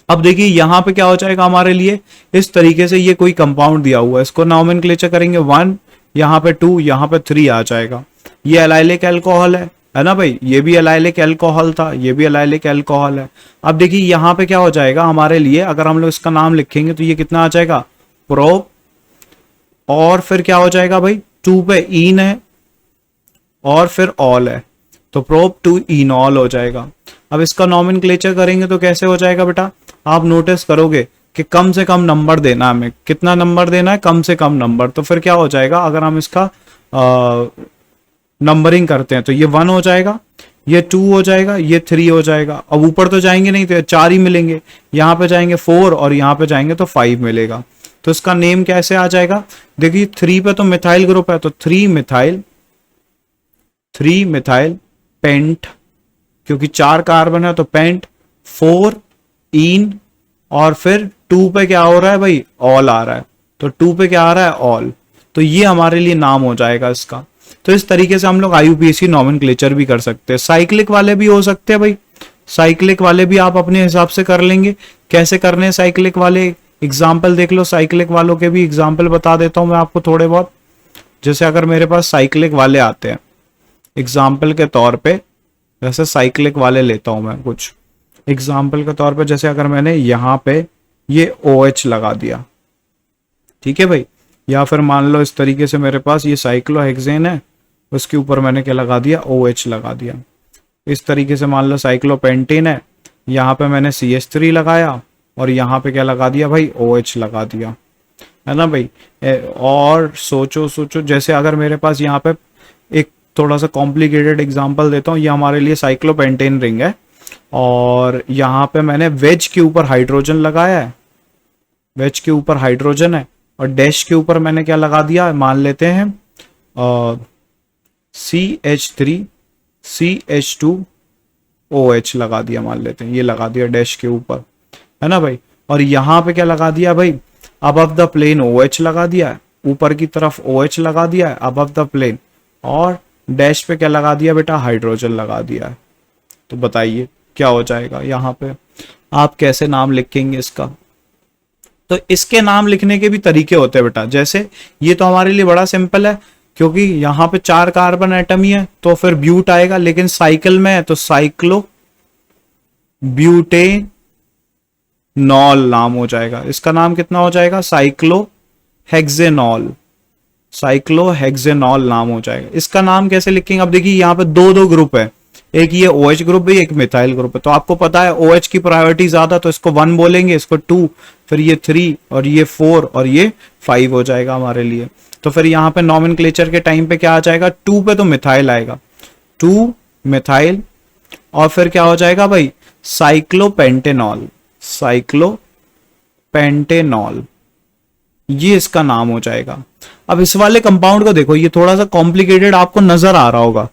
अब देखिए यहाँ पे क्या हो जाएगा हमारे लिए, इस तरीके से ये कोई कंपाउंड दिया हुआ है, इसको नॉमेनक्लेचर करेंगे 1, यहाँ पे 2, यहाँ पे 3 आ जाएगा। ये एलाइलिक अल्कोहल है ना भाई, ये भी एलाइलिक अल्कोहल था, ये भी एलाइलिक अल्कोहल है। अब देखिए यहाँ पे क्या हो जाएगा हमारे लिए, अगर हम लोग इसका नाम लिखेंगे तो ये कितना आ जाएगा, प्रोप, और फिर क्या हो जाएगा भाई, 2 पे इन है और फिर ऑल है, तो प्रोप 2 इनॉल हो जाएगा। अब इसका नॉमेनक्लेचर करेंगे तो कैसे हो जाएगा बेटा, आप नोटिस करोगे कि कम से कम नंबर देना है हमें, कितना नंबर देना है, कम से कम नंबर। तो फिर क्या हो जाएगा, अगर हम इसका नंबरिंग करते हैं तो ये 1 हो जाएगा, ये 2 हो जाएगा, ये 3 हो जाएगा। अब ऊपर तो जाएंगे नहीं, तो 4 ही मिलेंगे, यहाँ पे जाएंगे 4 और यहाँ पे जाएंगे तो 5 मिलेगा। तो इसका नेम कैसे आ जाएगा, देखिए 3 पे तो मिथाइल ग्रुप है, तो 3 मिथाइल पेंट, क्योंकि 4 कार्बन है तो पेंट, 4 इन, और फिर 2 पे क्या हो रहा है भाई, ऑल आ रहा है, तो 2 पे क्या आ रहा है, ऑल। तो ये हमारे लिए नाम हो जाएगा इसका। तो इस तरीके से हम लोग IUPAC नॉमेनक्लेचर भी कर सकते हैं। साइक्लिक वाले भी हो सकते हैं भाई, साइक्लिक वाले भी आप अपने हिसाब से कर लेंगे। कैसे करने हैं साइक्लिक वाले, एग्जाम्पल देख लो, साइक्लिक वालों के भी एग्जाम्पल बता देता हूं मैं आपको थोड़े बहुत। जैसे अगर मेरे पास साइक्लिक वाले आते हैं एग्जाम्पल के तौर पे, जैसे साइक्लिक वाले लेता हूं मैं कुछ, एग्जाम्पल के तौर पे जैसे अगर मैंने यहाँ पे ये OH लगा दिया, ठीक है भाई, या फिर मान लो इस तरीके से मेरे पास ये साइक्लोहेक्सेन है, उसके ऊपर मैंने क्या लगा दिया, OH लगा दिया। इस तरीके से मान लो साइक्लोपेंटेन है, यहाँ पे मैंने CH3 लगाया और यहाँ पे क्या लगा दिया भाई, OH लगा दिया, है ना भाई। और सोचो सोचो, जैसे अगर मेरे पास यहाँ पे एक थोड़ा सा कॉम्प्लिकेटेड एग्जांपल देता हूँ, ये हमारे लिए साइक्लोपेंटेन रिंग है और यहाँ पे मैंने वेज के ऊपर हाइड्रोजन लगाया है, वेज के ऊपर हाइड्रोजन है और डैश के ऊपर मैंने क्या लगा दिया, मान लेते हैं CH3 CH2OH लगा दिया, मान लेते हैं ये लगा दिया डैश के ऊपर, है ना भाई। और यहाँ पे क्या लगा दिया भाई, अबव द प्लेन OH लगा दिया है, ऊपर की तरफ OH लगा दिया है अबव द प्लेन, और डैश पे क्या लगा दिया बेटा, हाइड्रोजन लगा दिया है। तो बताइए क्या हो जाएगा, यहाँ पे आप कैसे नाम लिखेंगे इसका। तो इसके नाम लिखने के भी तरीके होते हैं बेटा, जैसे ये तो हमारे लिए बड़ा सिंपल है क्योंकि यहाँ पे 4 कार्बन एटम ही है तो फिर ब्यूट आएगा, लेकिन साइकिल में है तो साइक्लो ब्यूटेनॉल नाम हो जाएगा। इसका नाम कितना हो जाएगा, साइक्लोहेक्सेनॉल, साइक्लोहेक्सेनॉल नाम हो जाएगा। इसका नाम कैसे लिखेंगे, अब देखिए यहाँ पे दो ग्रुप है, एक ये OH ग्रुप भी, एक मिथाइल ग्रुप है। तो आपको पता है OH की प्रायोरिटी ज्यादा, तो इसको 1 बोलेंगे, इसको 2, फिर ये 3 और ये 4 और ये 5 हो जाएगा हमारे लिए। तो फिर यहाँ पे नॉमेनक्लेचर के टाइम पे क्या आ जाएगा, 2 पे तो मिथाइल आएगा, 2 मिथाइल, और फिर क्या हो जाएगा भाई, साइक्लोपेंटेनॉल, साइक्लोपेंटेनॉल, ये इसका नाम हो जाएगा। अब इस वाले कंपाउंड को देखो, ये थोड़ा सा कॉम्प्लिकेटेड आपको नजर आ रहा होगा,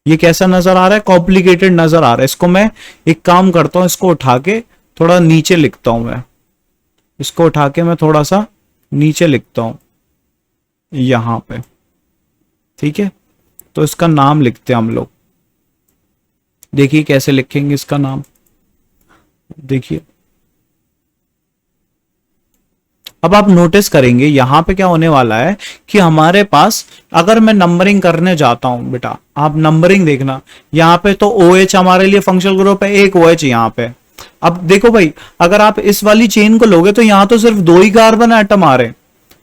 ये कैसा नजर आ रहा है, कॉम्प्लिकेटेड नजर आ रहा है। इसको मैं एक काम करता हूं, इसको उठा के थोड़ा नीचे लिखता हूं, मैं इसको उठा के मैं थोड़ा सा नीचे लिखता हूं यहां पे, ठीक है। तो इसका नाम लिखते हैं हम लोग, देखिए कैसे लिखेंगे इसका नाम, देखिए अब आप नोटिस करेंगे यहां पे क्या होने वाला है कि हमारे पास अगर मैं नंबरिंग करने जाता हूं बेटा, आप नंबरिंग देखना, यहां पे तो OH हमारे लिए फंक्शनल ग्रुप है, एक OH यहां पे। अब देखो भाई, अगर आप इस वाली चेन को लोगे तो यहां तो सिर्फ 2 ही कार्बन एटम आ रहे हैं,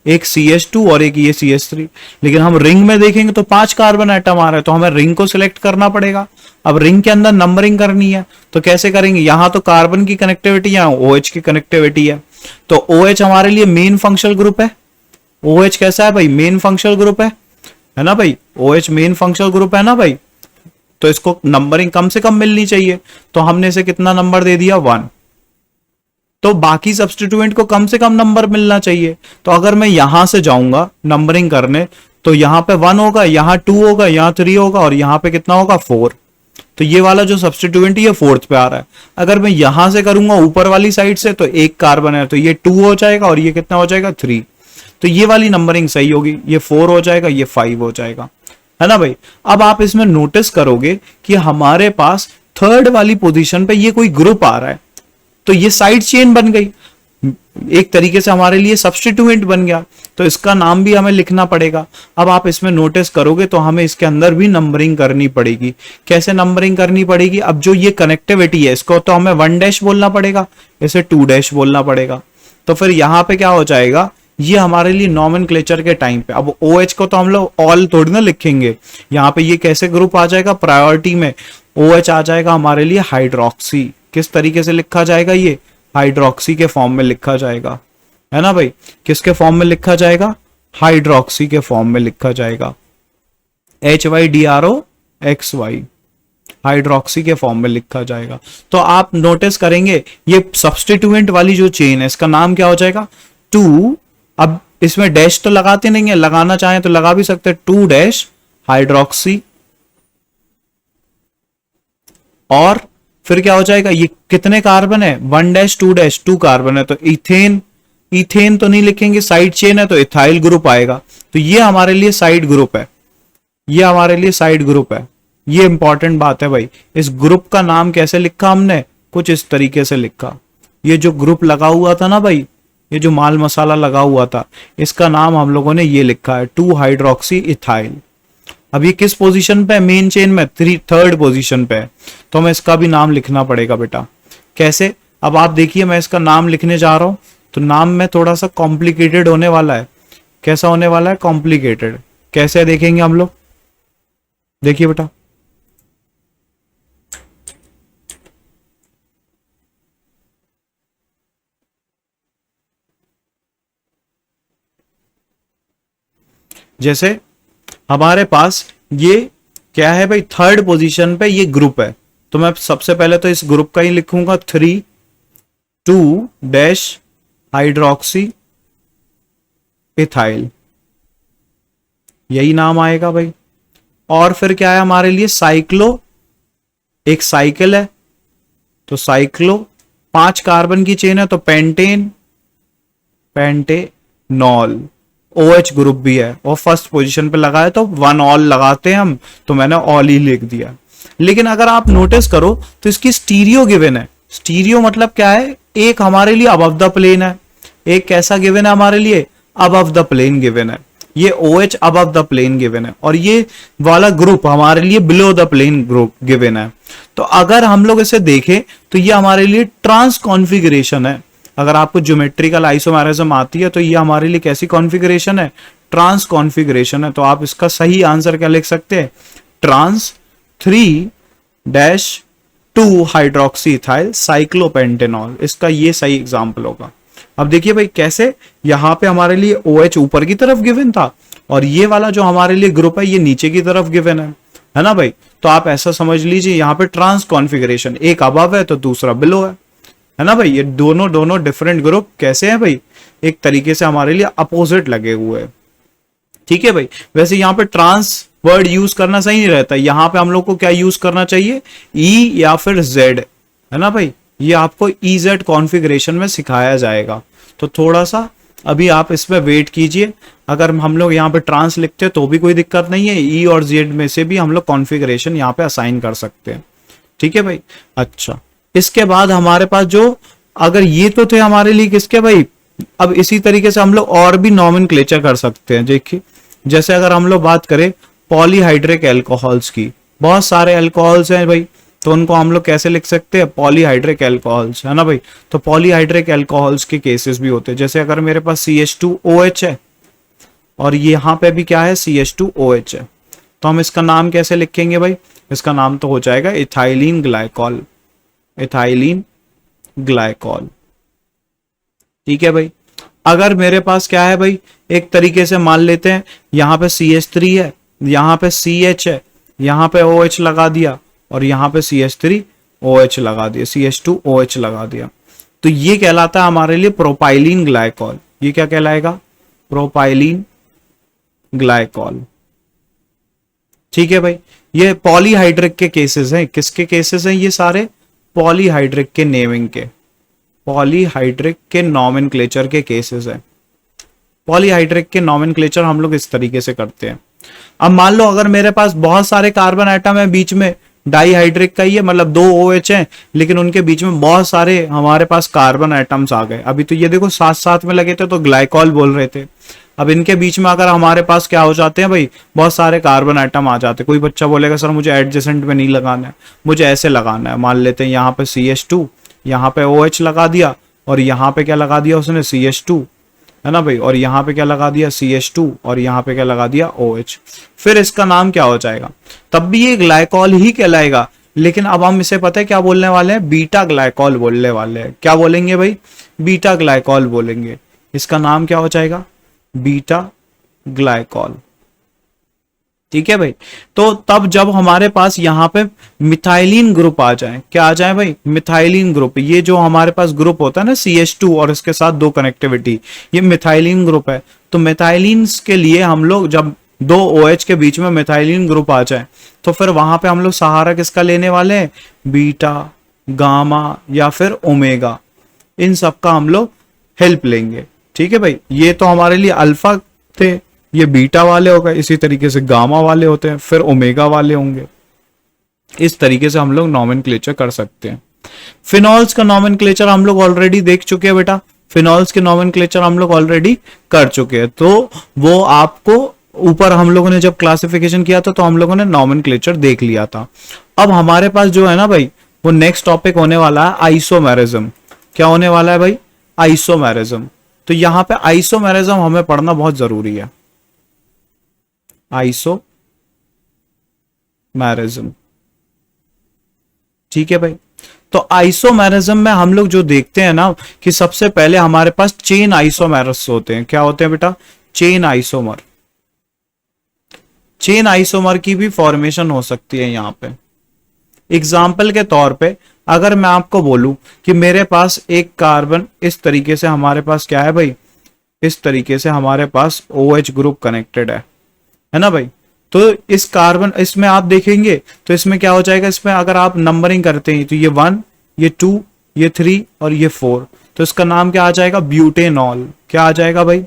एक CH2 और एक ये CH3, लेकिन हम रिंग में देखेंगे तो 5 कार्बन एटम आ रहे हैं, तो हमें रिंग को सिलेक्ट करना पड़ेगा। अब रिंग के अंदर नंबरिंग करनी है तो कैसे करेंगे, यहां तो कार्बन की कनेक्टिविटी, यहां OH की कनेक्टिविटी है, तो OH हमारे लिए मेन फंक्शनल ग्रुप है। OH कैसा है भाई, मेन फंक्शनल ग्रुप है ना भाई, OH मेन फंक्शनल ग्रुप है ना भाई, तो इसको नंबरिंग कम से कम मिलनी चाहिए, तो हमने इसे कितना नंबर दे दिया, 1। तो बाकी सब्स्टिट्यूएंट को कम से कम नंबर मिलना चाहिए, तो अगर मैं यहां से जाऊंगा नंबरिंग करने तो यहां पे 1 होगा, यहां 2 होगा, यहां 3 होगा और यहां पे कितना होगा, 4। तो ये वाला जो सब्स्टिट्यूएंट है ये 4th पे आ रहा है। अगर मैं यहां से करूंगा ऊपर वाली साइड से तो एक कार्बन है, तो ये 2 हो जाएगा और ये कितना हो जाएगा, 3। तो ये वाली नंबरिंग सही होगी, ये 4 हो जाएगा, ये 5 हो जाएगा, है ना भाई। अब आप इसमें नोटिस करोगे कि हमारे पास 3rd वाली पोजीशन पे ये कोई ग्रुप आ रहा है, तो ये साइड चेन बन गई, एक तरीके से हमारे लिए सब्स्टिट्यूएंट बन गया, तो इसका नाम भी हमें लिखना पड़ेगा। अब आप इसमें नोटिस करोगे तो हमें इसके अंदर भी नंबरिंग करनी पड़ेगी। कैसे नंबरिंग करनी पड़ेगी, अब जो ये कनेक्टिविटी है इसको तो हमें 1 बोलना पड़ेगा, इसे 2 बोलना पड़ेगा। तो फिर यहां पे क्या हो जाएगा, ये हमारे लिए नॉमेनक्लेचर के टाइम पे, अब OH को तो हम लोग ऑल थोड़ी ना लिखेंगे, यहाँ पे ये कैसे ग्रुप आ जाएगा, प्रायोरिटी में OH आ जाएगा हमारे लिए हाइड्रोक्सी। किस तरीके से लिखा जाएगा, ये हाइड्रोक्सी के फॉर्म में लिखा जाएगा, है ना भाई। किसके फॉर्म में लिखा जाएगा, हाइड्रोक्सी के फॉर्म में लिखा जाएगा, HYDROXY, हाइड्रोक्सी के फॉर्म में लिखा जाएगा। तो आप नोटिस करेंगे ये सब्स्टिट्यूएंट वाली जो चेन है इसका नाम क्या हो जाएगा, 2। अब इसमें डैश तो लगाते नहीं है, लगाना चाहें तो लगा भी सकते हैं, 2 हाइड्रोक्सी, और फिर क्या हो जाएगा, ये कितने कार्बन है, 1 2 कार्बन है, तो इथेन तो नहीं लिखेंगे, साइड चेन है तो इथाइल ग्रुप आएगा, तो ये हमारे लिए साइड ग्रुप है, ये हमारे लिए साइड ग्रुप है। ये इंपॉर्टेंट बात है भाई, इस ग्रुप का नाम कैसे लिखा हमने, कुछ इस तरीके से लिखा। ये जो ग्रुप लगा हुआ था ना भाई, ये जो माल मसाला लगा हुआ था, इसका नाम हम लोगों ने ये लिखा है 2 हाइड्रोक्सी इथाइल। अब ये किस पोजीशन पे है, मेन चेन में 3rd पोजीशन पे है, तो हमें इसका भी नाम लिखना पड़ेगा बेटा। कैसे? अब आप देखिए, मैं इसका नाम लिखने जा रहा हूं तो नाम में थोड़ा सा कॉम्प्लिकेटेड होने वाला है। कैसा होने वाला है? कॉम्प्लिकेटेड। कैसे देखेंगे हम लोग? देखिए बेटा, जैसे हमारे पास ये क्या है भाई, थर्ड पोजीशन पे ये ग्रुप है, तो मैं सबसे पहले तो इस ग्रुप का ही लिखूंगा 3,2 हाइड्रोक्सी इथाइल, यही नाम आएगा भाई। और फिर क्या है हमारे लिए? साइक्लो, एक साइकिल है तो साइक्लो, 5 कार्बन की चेन है तो पेंटेन, पेंटेनॉल। OH ग्रुप भी है और फर्स्ट पोजीशन पे लगा है तो 1 ऑल लगाते हैं हम, तो मैंने ऑल ही लिख दिया। लेकिन अगर आप नोटिस करो तो इसकी स्टीरियो गिवन है। स्टीरियो मतलब क्या है? एक हमारे लिए अबव द प्लेन है, एक कैसा गिवन है हमारे लिए? अबव द प्लेन गिवन है। ये OH above the plane given है और ये वाला ग्रुप हमारे लिए below the plane group given है। तो अगर हम लोग इसे देखें तो ये हमारे लिए ट्रांस कॉन्फ़िगरेशन है। अगर आपको ज्योमेट्रिकल आइसोमेरिज्म आती है तो ये हमारे लिए कैसी कॉन्फ़िगरेशन है? ट्रांस कॉन्फ़िगरेशन है। तो आप इसका सही आंसर क्या लिख सकते हैं? ट्रांस 3-2 हाइड्रोक्सी इथाइल साइक्लोपेंटेनॉल, इसका ये सही एग्जाम्पल होगा। अब देखिए भाई कैसे, यहां पे हमारे लिए OH ऊपर की तरफ गिवन था और ये वाला जो हमारे लिए ग्रुप है ये नीचे की तरफ गिवन है ना भाई? तो आप ऐसा समझ लीजिए यहां पे ट्रांस कॉन्फ़िगरेशन, एक अबव है तो दूसरा बिलो है ना भाई? ये दोनों डिफरेंट ग्रुप कैसे हैं भाई? एक तरीके से हमारे लिए अपोजिट लगे हुए हैं। ठीक है भाई। वैसे यहाँ पे ट्रांस वर्ड यूज करना सही नहीं रहता, यहाँ पे हम लोग को क्या यूज करना चाहिए? E या फिर Z, है ना भाई? ये आपको EZ कॉन्फ़िगरेशन में सिखाया जाएगा, तो थोड़ा सा अभी आप इसमें वेट कीजिए। अगर हम लोग यहाँ पे ट्रांस लिखते हैं तो भी कोई दिक्कत नहीं है, E और Z में से भी हम लोग कॉन्फ़िगरेशन यहाँ पे असाइन कर सकते हैं। ठीक है भाई। अच्छा, इसके बाद हमारे पास जो, अगर ये तो थे हमारे लिए किसके भाई, अब इसी तरीके से हम लोग और भी नॉमेनक्लेचर कर सकते हैं। देखिए, जैसे अगर हम लोग बात करें पॉलीहाइड्रिक एल्कोहल्स की, बहुत सारे एल्कोहल्स हैं भाई, तो उनको हम लोग कैसे लिख सकते हैं? पॉलीहाइड्रिक एल्कोहल्स, है ना भाई? तो पॉलीहाइड्रिक एल्कोहल्स के केसेस भी होते हैं। जैसे अगर मेरे पास CH2OH है और यहां पे भी क्या है? CH2OH है, तो हम इसका नाम कैसे लिखेंगे भाई? इसका नाम तो हो जाएगा इथाइलिन ग्लाइकॉल, इथाइलिन ग्लाइकॉल। ठीक है भाई। अगर मेरे पास क्या है भाई, एक तरीके से मान लेते हैं यहां पे CH3 है, यहां पे CH है, यहां पे OH लगा दिया और यहां पे CH3OH लगा दिया, CH2OH लगा दिया, तो ये कहलाता है हमारे लिए प्रोपाइलिन ग्लाइकॉल। ये क्या कहलाएगा? Propylene glycol. ठीक है भाई। ये पॉलीहाइड्रिक के केसेस हैं। किसके केसेस हैं ये सारे? पॉलीहाइड्रिक के नेमिंग के, पॉलीहाइड्रिक के नॉमेनक्लेचर के केसेस हैं। पॉलीहाइड्रिक के नॉमेनक्लेचर हम लोग इस तरीके से करते हैं। अब मान लो अगर मेरे पास बहुत सारे कार्बन एटम है, बीच में डाईहाइड्रिक का ही है, मतलब 2 OH हैं, लेकिन उनके बीच में बहुत सारे हमारे पास कार्बन एटम्स आ गए। अभी तो ये देखो साथ साथ में लगे थे तो ग्लाइकॉल बोल रहे थे। अब इनके बीच में अगर हमारे पास क्या हो जाते हैं भाई, बहुत सारे कार्बन आइटम आ जाते हैं। कोई बच्चा बोलेगा सर मुझे एडजेसेंट में नहीं लगाना है, मुझे ऐसे लगाना है। मान लेते हैं यहाँ पे CH2, यहाँ पे OH लगा दिया और यहाँ पे क्या लगा दिया उसने? CH2, है ना भाई? और यहाँ पे क्या लगा दिया? CH2, और यहाँ पे क्या लगा दिया? OH। फिर इसका नाम क्या हो जाएगा? तब भी ये ग्लाइकॉल ही कहलाएगा, लेकिन अब हम इसे पता है क्या बोलने वाले हैं? बीटा ग्लाइकॉल बोलने वाले हैं। क्या बोलेंगे भाई? बीटा ग्लाइकॉल बोलेंगे। इसका नाम क्या हो जाएगा? Beta glycol. ठीक है भाई। तो तब जब हमारे पास यहाँ पे मिथाइलिन ग्रुप आ जाए, क्या आ जाए भाई? Methylene group. ये जो हमारे पास ग्रुप होता है ना CH2 और इसके साथ 2 कनेक्टिविटी, ये मिथाइलिन ग्रुप है। तो मिथाइलिन के लिए हम लोग जब 2 OH के बीच में मिथाइलिन ग्रुप आ जाए तो फिर वहां पे हम लोग सहारा किसका लेने वाले हैं? बीटा, गामा या फिर ओमेगा, इन सब का हम लोग हेल्प लेंगे। ठीक है भाई। ये तो हमारे लिए अल्फा थे, ये बीटा वाले हो गए, इसी तरीके से गामा वाले होते हैं, फिर ओमेगा वाले होंगे। इस तरीके से हम लोग नॉमेनक्लेचर कर सकते हैं। फिनॉल्स का नॉमेनक्लेचर हम लोग ऑलरेडी देख चुके हैं बेटा, फिनॉल्स के नॉमेनक्लेचर हम लोग ऑलरेडी कर चुके हैं। तो वो आपको ऊपर हम लोगों ने जब क्लासिफिकेशन किया था तो हम लोगों ने नॉमेनक्लेचर देख लिया था। अब हमारे पास जो है ना भाई, वो नेक्स्ट टॉपिक होने वाला है आइसोमेरिज्म। क्या होने वाला है भाई? आइसोमेरिज्म। तो यहां पे आइसोमेरिज्म हमें पढ़ना बहुत जरूरी है। आइसोमेरिज्म, ठीक है भाई। तो आइसोमेरिज्म में हम लोग जो देखते हैं ना कि सबसे पहले हमारे पास चेन आइसोमेरस होते हैं। क्या होते हैं बेटा? Chain isomer. चेन आइसोमर की भी फॉर्मेशन हो सकती है यहां पे। एग्जाम्पल के तौर पे अगर मैं आपको बोलूं कि मेरे पास एक कार्बन इस तरीके से, हमारे पास क्या है भाई, इस तरीके से हमारे पास OH ग्रुप कनेक्टेड है ना भाई। तो इस कार्बन, इसमें आप देखेंगे तो इसमें क्या हो जाएगा, इसमें अगर आप नंबरिंग करते हैं तो ये 1, ये 2, ये 3 और ये 4, तो इसका नाम क्या आ जाएगा? ब्यूटेनॉल। क्या आ जाएगा भाई?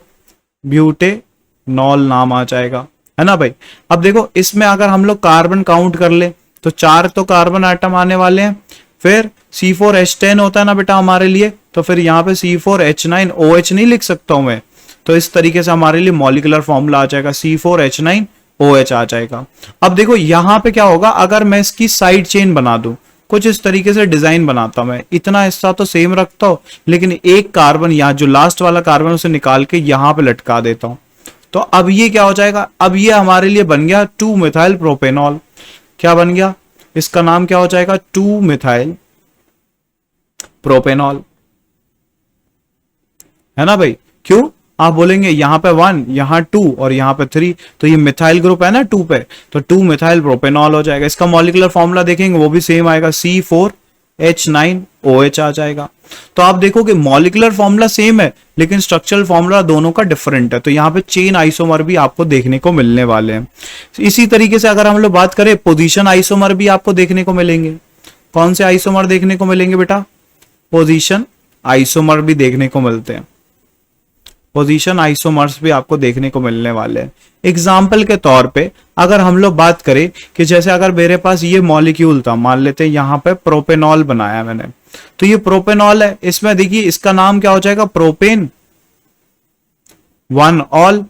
ब्यूटेनॉल नाम आ जाएगा, है ना भाई। अब देखो इसमें अगर हम लोग कार्बन काउंट कर ले तो 4 तो कार्बन आइटम आने वाले हैं, फिर C4H10 होता है ना बेटा हमारे लिए, तो फिर यहाँ पे C4H9OH नहीं लिख सकता हूं मैं, तो इस तरीके से हमारे लिए मॉलिक्यूलर फॉर्मूला आ जाएगा, C4H9OH आ जाएगा। अब देखो यहां पे क्या होगा, अगर मैं इसकी साइड चेन बना दूं, कुछ इस तरीके से डिजाइन बनाता मैं, इतना हिस्सा तो सेम रखता हूं, लेकिन एक कार्बन यहां जो लास्ट वाला कार्बन उसे निकाल के यहां पे लटका देता हूं, तो अब ये क्या हो जाएगा, अब ये हमारे लिए बन गया 2 मिथाइल प्रोपेनॉल। क्या बन गया? इसका नाम क्या हो जाएगा? 2 मिथाइल प्रोपेनॉल, है ना भाई। क्यों? आप बोलेंगे यहां पे 1, यहां 2 और यहां पे 3, तो ये मिथाइल ग्रुप है ना 2 पे, तो 2 मिथाइल प्रोपेनॉल हो जाएगा। इसका मॉलिक्यूलर फॉर्मूला देखेंगे वो भी सेम आएगा, C4H9OH आ जाएगा। तो आप देखो कि मॉलिक्यूलर फॉर्मूला सेम है लेकिन स्ट्रक्चरल फॉर्मूला दोनों का डिफरेंट है, तो यहां पे चेन आइसोमर भी आपको देखने को मिलने वाले हैं। इसी तरीके से अगर हम लोग बात करें, पोजीशन आइसोमर भी आपको देखने को मिलेंगे। कौन से आइसोमर देखने को मिलेंगे बेटा? पोजीशन आइसोमर भी देखने को मिलते हैं। पोजीशन आइसोमर्स भी आपको देखने को मिलने वाले हैं। एग्जाम्पल के तौर पे अगर हम लोग बात करें कि जैसे अगर मेरे पास ये मॉलिक्यूल था, मान लेते हैं यहां पे प्रोपेनॉल बनाया मैंने, तो ये प्रोपेनॉल है, इसमें देखिए इसका नाम क्या हो जाएगा? प्रोपेन 1 ऑल,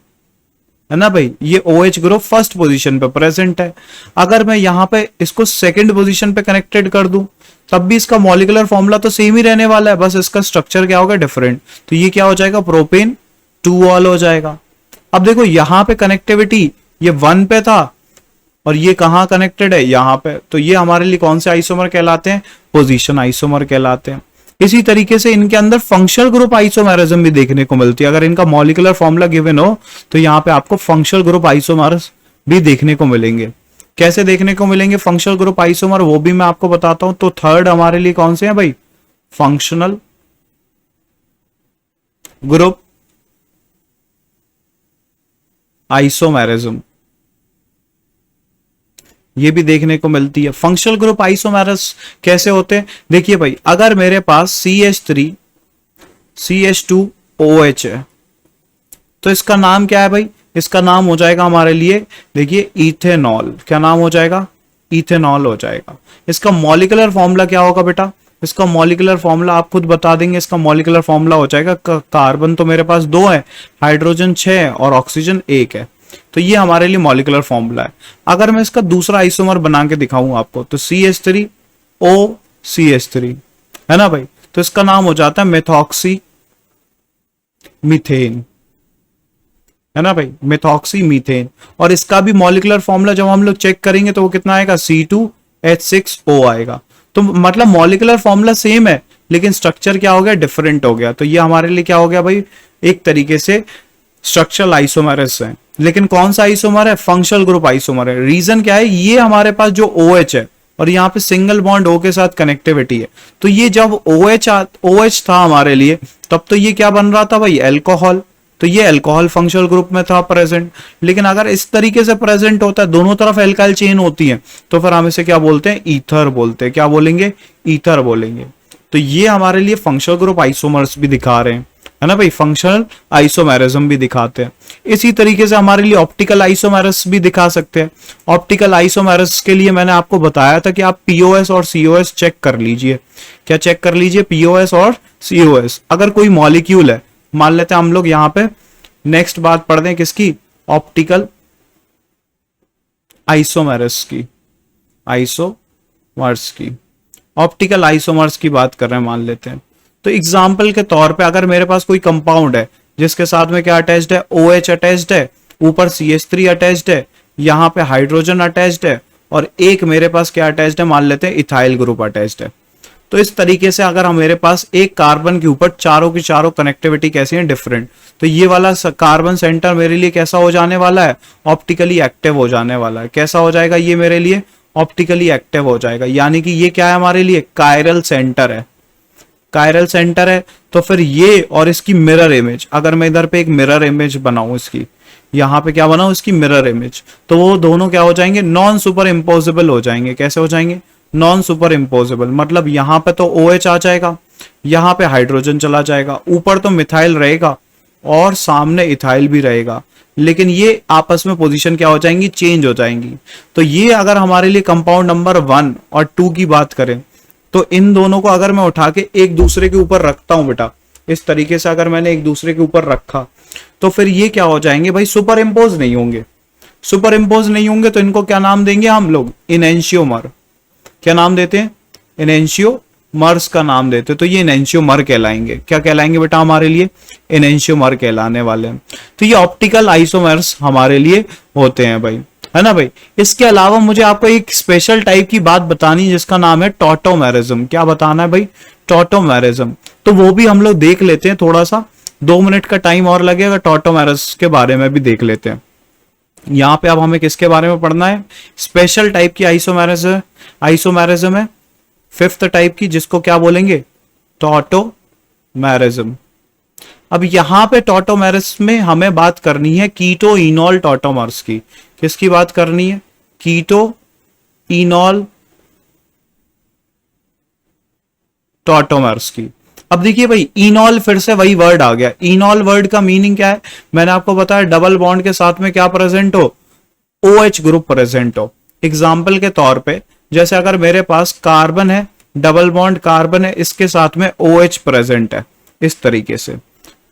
है ना भाई। ये OH ग्रुप फर्स्ट पोजीशन पे प्रेजेंट है। अगर मैं यहां पे इसको सेकंड पोजीशन पे कनेक्टेड कर दूं तब भी इसका मॉलिक्यूलर फॉर्मूला तो सेम ही रहने वाला है, बस इसका स्ट्रक्चर क्या होगा? डिफरेंट। तो ये क्या हो जाएगा? प्रोपेन 2 ऑल हो जाएगा। अब देखो यहां पे कनेक्टिविटी ये 1 पे था और ये कहां कनेक्टेड है? यहां पे, तो ये हमारे लिए कौन से आइसोमर कहलाते हैं? पोजीशन आइसोमर कहलाते हैं। इसी तरीके से इनके अंदर फंक्शनल ग्रुप आइसोमेरिज्म भी देखने को मिलती है। अगर इनका मॉलिक्यूलर फॉर्मूला गिवन हो तो यहां पे आपको फंक्शनल ग्रुप आइसोमर्स भी देखने को मिलेंगे। कैसे देखने को मिलेंगे फंक्शनल ग्रुप आइसोमर, वो भी मैं आपको बताता हूं। तो थर्ड हमारे लिए कौन से हैं भाई? फंक्शनल ग्रुप आइसोमेरिज्म, ये भी देखने को मिलती है। फंक्शनल ग्रुप आइसोमेरस कैसे होते हैं? देखिए भाई, अगर मेरे पास CH3 CH2OH है तो इसका नाम क्या है भाई? इसका नाम हो जाएगा हमारे लिए, देखिए इथेनॉल। क्या नाम हो जाएगा? इथेनॉल हो जाएगा। इसका मॉलिक्यूलर फॉर्मूला क्या होगा बेटा? इसका मॉलिक्यूलर फॉर्मूला आप खुद बता देंगे। इसका मॉलिक्यूलर फॉर्मूला हो जाएगा, कार्बन तो मेरे पास 2 है, हाइड्रोजन 6 है और ऑक्सीजन 1 है, तो ये हमारे लिए मॉलिक्यूलर फॉर्मूला है। अगर मैं इसका दूसरा आइसोमर बना के दिखाऊं आपको तो CH3OCH3, है ना भाई, तो इसका नाम हो जाता है मेथॉक्सी मीथेन, है ना भाई, मेथॉक्सी मीथेन। और इसका भी मॉलिक्यूलर फॉर्मूला जब हम लोग चेक करेंगे तो वो कितना आएगा? C2H6O आएगा। तो मतलब मॉलिक्यूलर फॉर्मूला सेम है लेकिन स्ट्रक्चर क्या हो गया? डिफरेंट हो गया। तो ये हमारे लिए क्या हो गया भाई? एक तरीके से स्ट्रक्चरल आइसोमरस है। लेकिन कौन सा आइसोमर है? फंक्शनल ग्रुप आइसोमर है। रीजन क्या है? ये हमारे पास जो OH है और यहाँ पे सिंगल बॉन्ड O के साथ कनेक्टिविटी है, तो ये जब OH था हमारे लिए तब तो ये क्या बन रहा था भाई? एल्कोहल। तो ये एल्कोहल फंक्शनल ग्रुप में था प्रेजेंट। लेकिन अगर इस तरीके से प्रेजेंट होता है, दोनों तरफ एल्काइल चेन होती है, तो फिर हम इसे क्या बोलते हैं? ईथर बोलते हैं। क्या बोलेंगे? ईथर बोलेंगे। तो ये हमारे लिए फंक्शनल ग्रुप आइसोमर्स भी दिखा रहे हैं, है ना भाई, फंक्शनल आइसोमेरिज्म भी दिखाते हैं। इसी तरीके से हमारे लिए ऑप्टिकल आइसोमेरस भी दिखा सकते हैं। ऑप्टिकल आइसोमेरस के लिए मैंने आपको बताया था कि आप POS और COS चेक कर लीजिए। क्या चेक कर लीजिए? POS और COS। अगर कोई मॉलिक्यूल है, मान लेते हैं हम लोग यहां पे नेक्स्ट बात पढ़ते हैं किसकी? ऑप्टिकल आइसोमेरस की, आइसोमर्स की। ऑप्टिकल आइसोमर्स की बात कर रहे हैं मान लेते हैं। तो एग्जाम्पल के तौर पे अगर मेरे पास कोई कंपाउंड है जिसके साथ में क्या अटैच्ड है, OH अटैच्ड है, ऊपर CH3 अटैच्ड है, यहाँ पे हाइड्रोजन अटैच्ड है, और एक मेरे पास क्या अटैच्ड है, मान लेते हैं इथाइल ग्रुप अटैच्ड है। तो इस तरीके से अगर हम मेरे पास एक कार्बन के ऊपर चारों की चारों कनेक्टिविटी कैसी है, डिफरेंट, तो ये वाला कार्बन सेंटर मेरे लिए कैसा हो जाने वाला है, ऑप्टिकली एक्टिव हो जाने वाला है। कैसा हो जाएगा ये मेरे लिए, ऑप्टिकली एक्टिव हो जाएगा, यानी कि ये क्या है हमारे लिए, कायरल सेंटर है। कायरल सेंटर है तो फिर ये और इसकी मिरर इमेज, अगर मैं इधर पे एक मिरर इमेज बनाऊं, इसकी यहाँ पे क्या बनाऊं, इसकी मिरर इमेज, तो वो दोनों क्या हो जाएंगे, नॉन सुपर इम्पोजिबल हो जाएंगे। कैसे हो जाएंगे, नॉन सुपर इम्पोजिबल, मतलब यहाँ पे तो OH आ जाएगा, यहाँ पे हाइड्रोजन चला जाएगा, ऊपर तो मिथाइल रहेगा और सामने इथाइल भी रहेगा, लेकिन ये आपस में पोजीशन क्या हो जाएंगी, चेंज हो जाएंगी। तो ये अगर हमारे लिए कंपाउंड नंबर 1 और 2 की बात करें, तो इन दोनों को अगर मैं उठा के एक दूसरे के ऊपर रखता हूं बेटा, इस तरीके से अगर मैंने एक दूसरे के ऊपर रखा, तो फिर ये क्या हो जाएंगे भाई, सुपर इम्पोज नहीं होंगे। सुपर इम्पोज नहीं होंगे तो इनको क्या नाम देंगे हम लोग, इनेंशियोमर। क्या नाम देते हैं, इनेंशियोमर्स का नाम देते हैं। तो ये इनेंशियोमर कहलाएंगे। क्या कहलाएंगे बेटा हमारे लिए, इनेंशियोमर कहलाने वाले हैं। तो ये ऑप्टिकल आइसोमर्स हमारे लिए होते हैं भाई, है ना भाई। इसके अलावा मुझे आपको एक स्पेशल टाइप की बात बतानी जिसका नाम है टॉटोमेरिज्म। क्या बताना है भाई, टॉटोमेरिज्म। तो वो भी हम लोग देख लेते हैं, थोड़ा सा 2 मिनट का टाइम और लगेगा, टॉटोमेरिज्म के बारे में भी देख लेते हैं। यहाँ पे अब हमें किसके बारे में पढ़ना है, स्पेशल टाइप की आइसोमेरिज्म है, 5th टाइप की, जिसको क्या बोलेंगे, टॉटोमेरिज्म। अब यहां पे टॉटोमेरिज्म में हमें बात करनी है कीटो इनॉल टॉटोमर्स की। किसकी बात करनी है, कीटो इनॉल टॉटोमर्स की। अब देखिए भाई, इनॉल, फिर से वही वर्ड आ गया। इनॉल वर्ड का मीनिंग क्या है, मैंने आपको बताया, डबल बॉन्ड के साथ में क्या प्रेजेंट हो, OH ग्रुप प्रेजेंट हो। एग्जाम्पल के तौर पे, जैसे अगर मेरे पास कार्बन है, डबल बॉन्ड कार्बन है, इसके साथ में OH प्रेजेंट है, इस तरीके से।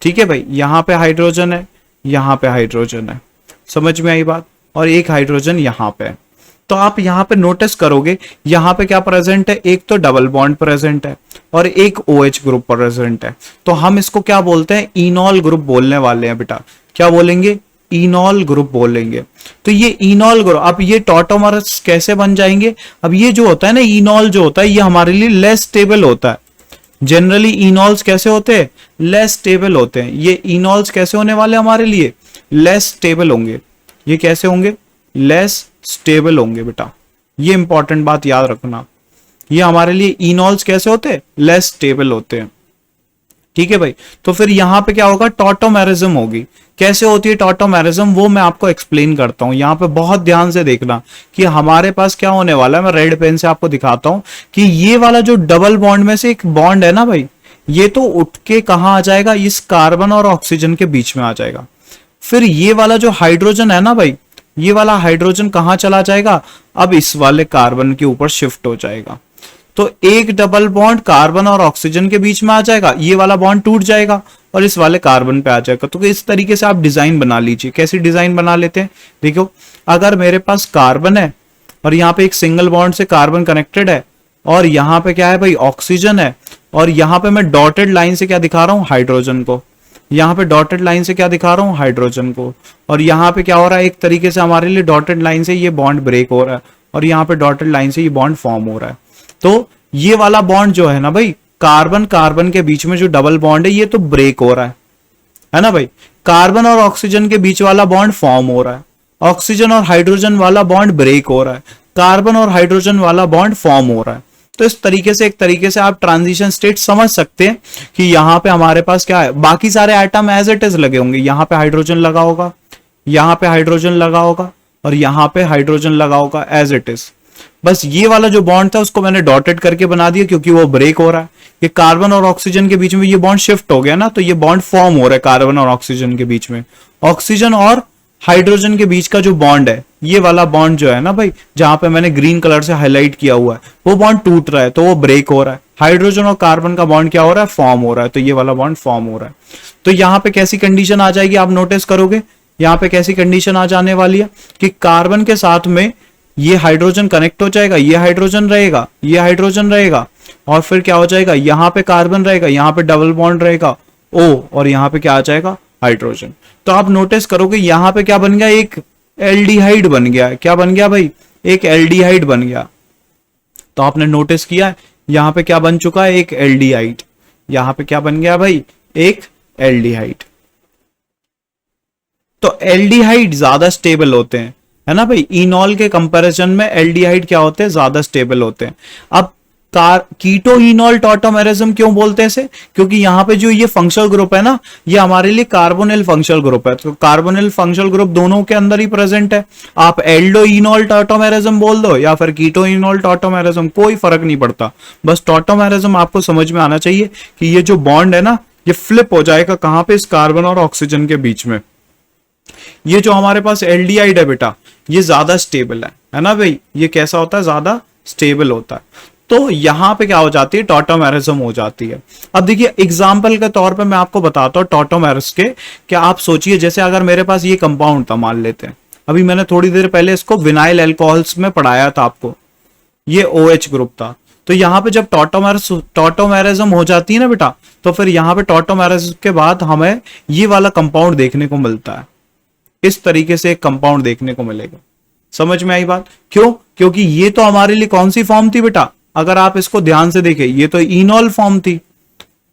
ठीक है भाई, यहां पे हाइड्रोजन है, यहां पे हाइड्रोजन है, समझ में आई बात, और एक हाइड्रोजन यहां पे है। तो आप यहां पे नोटिस करोगे, यहां पे क्या प्रेजेंट है, एक तो डबल बॉन्ड प्रेजेंट है और एक OH ग्रुप प्रेजेंट है। तो हम इसको क्या बोलते हैं, इनॉल ग्रुप बोलने वाले हैं बेटा। क्या बोलेंगे, इनॉल ग्रुप बोलेंगे। तो ये इनॉल ग्रुप, अब ये टॉटोमर्स कैसे बन जाएंगे, अब ये जो होता है ना, इनॉल जो होता है, ये हमारे लिए लेस स्टेबल होता है। जनरली इनॉल्स कैसे होते हैं, लेस स्टेबल होते हैं। ये इनॉल्स कैसे होने वाले हमारे लिए, लेस स्टेबल होंगे। ये कैसे होंगे, लेस स्टेबल होंगे बेटा, ये इंपॉर्टेंट बात याद रखना। ये हमारे लिए इनॉल्स कैसे होते हैं, लेस स्टेबल होते हैं। ठीक है भाई, तो फिर यहां पे क्या होगा, टॉटोमेरिज्म होगी। कैसे होती है टॉटोमेरिज्म, वो मैं आपको एक्सप्लेन करता हूं। यहां पे बहुत ध्यान से देखना कि हमारे पास क्या होने वाला है। मैं रेड पेन से आपको दिखाता हूं कि ये वाला जो डबल बॉन्ड में से एक बॉन्ड है ना भाई, ये तो उठ के कहां आ जाएगा, इस कार्बन और ऑक्सीजन के बीच में आ जाएगा। फिर ये वाला जो हाइड्रोजन है ना भाई, ये वाला हाइड्रोजन कहां चला जाएगा, अब इस वाले कार्बन के ऊपर शिफ्ट हो जाएगा। तो एक डबल बॉन्ड कार्बन और ऑक्सीजन के बीच में आ जाएगा, ये वाला बॉन्ड टूट जाएगा और इस वाले कार्बन पे आ जाएगा। तो इस तरीके से आप डिजाइन बना लीजिए। कैसी डिजाइन बना लेते हैं, देखो, अगर मेरे पास कार्बन है और यहाँ पे एक सिंगल बॉन्ड से कार्बन कनेक्टेड है, और यहाँ पे क्या है भाई, ऑक्सीजन है, और यहाँ पे मैं डॉटेड लाइन से क्या दिखा रहा हूँ, हाइड्रोजन को। यहाँ पे डॉटेड लाइन से क्या दिखा रहा हूँ, हाइड्रोजन को। और यहाँ पे क्या हो रहा है, एक तरीके से हमारे लिए डॉटेड लाइन से ये बॉन्ड ब्रेक हो रहा है, और यहाँ पे डॉटेड लाइन से ये बॉन्ड फॉर्म हो रहा है। तो ये वाला बॉन्ड जो है ना भाई, कार्बन कार्बन के बीच में जो डबल बॉन्ड है, ये तो ब्रेक हो रहा है ना भाई। कार्बन और ऑक्सीजन के बीच वाला बॉन्ड फॉर्म हो रहा है, ऑक्सीजन और हाइड्रोजन वाला बॉन्ड ब्रेक हो रहा है, कार्बन और हाइड्रोजन वाला बॉन्ड फॉर्म हो रहा है। तो इस तरीके से, एक तरीके से आप ट्रांजिशन स्टेट समझ सकते हैं कि यहाँ पे हमारे पास क्या है, बाकी सारे एटम एज इट इज लगे होंगे। यहाँ पे हाइड्रोजन लगा होगा, यहाँ पे हाइड्रोजन लगा होगा, और यहाँ पे हाइड्रोजन लगा होगा एज इट इज। बस ये वाला जो बॉन्ड था उसको मैंने डॉटेड करके बना दिया, क्योंकि वो ब्रेक हो रहा है। ये कार्बन और ऑक्सीजन के बीच में ये बॉन्ड शिफ्ट हो गया ना, तो ये बॉन्ड फॉर्म हो रहा है कार्बन और ऑक्सीजन के बीच में। ऑक्सीजन और हाइड्रोजन के बीच का जो बॉन्ड है, ये वाला बॉन्ड जो है ना भाई, जहां पे मैंने ग्रीन कलर से हाईलाइट किया हुआ है, वो बॉन्ड टूट रहा है, तो वो ब्रेक हो रहा है। हाइड्रोजन और कार्बन का बॉन्ड क्या हो रहा है, फॉर्म हो रहा है, तो ये वाला बॉन्ड फॉर्म हो रहा है। तो यहाँ पे कैसी कंडीशन आ जाएगी, आप नोटिस करोगे, यहाँ पे कैसी कंडीशन आ जाने वाली है कि कार्बन के साथ में ये हाइड्रोजन कनेक्ट हो जाएगा, ये हाइड्रोजन रहेगा, ये हाइड्रोजन रहेगा, और फिर क्या हो जाएगा, यहां पे कार्बन रहेगा, यहां पे डबल बॉन्ड रहेगा O, और यहां पे क्या आ जाएगा, हाइड्रोजन। तो आप नोटिस करोगे यहां पे क्या बन गया, एक एल्डिहाइड बन गया। क्या बन गया भाई, एक एल्डिहाइड बन गया। तो आपने नोटिस किया यहां पे क्या बन चुका है, एक एल्डिहाइड। यहां पे क्या बन गया भाई, एक एल्डिहाइड। तो एल्डिहाइड ज्यादा स्टेबल होते हैं, है ना भाई, इनॉल के कंपैरिजन में एल्डिहाइड क्या होते हैं, ज्यादा स्टेबल होते हैं। अब कीटो इनॉल टॉटोमेरिज्म क्यों बोलते हैं इसे, क्योंकि यहां पे जो ये फंक्शनल ग्रुप है ना, ये हमारे लिए कार्बोनिल फंक्शनल ग्रुप है। तो कार्बोनिल फंक्शनल ग्रुप दोनों के अंदर ही प्रेजेंट है। आप एल्डो इनॉल टॉटोमेरिज्म बोल दो या फिर कीटो इनॉल टॉटोमेरिज्म, कोई फर्क नहीं पड़ता। बस टॉटोमेरिज्म आपको समझ में आना चाहिए कि ये जो बॉन्ड है ना, ये फ्लिप हो जाएगा कहां पे, इस कार्बन और ऑक्सीजन के बीच में। ये जो हमारे पास एल्डिहाइड है बेटा, ये ज्यादा स्टेबल है ना भाई, ये कैसा होता है, ज्यादा स्टेबल होता है। तो यहां पे क्या हो जाती है, टॉटोमेरिज्म हो जाती है। अब देखिए एग्जांपल के तौर पे मैं आपको बताता हूं टॉटोमेरिस के। क्या आप सोचिए, जैसे अगर मेरे पास ये कंपाउंड था, मान लेते हैं, अभी मैंने थोड़ी देर पहले इसको विनाइल अल्कोहल्स में पढ़ाया था आपको, ये OH ग्रुप था। तो यहां पे जब टॉटोमेरिज्म हो जाती है ना बेटा, तो फिर यहां पे टॉटोमेरिज्म के बाद हमें ये वाला कंपाउंड देखने को मिलता है। इस तरीके से एक कंपाउंड देखने को मिलेगा। समझ में आई बात, क्यों, क्योंकि ये तो हमारे लिए कौन सी फॉर्म थी बेटा, अगर आप इसको ध्यान से देखें, ये तो इनॉल फॉर्म थी,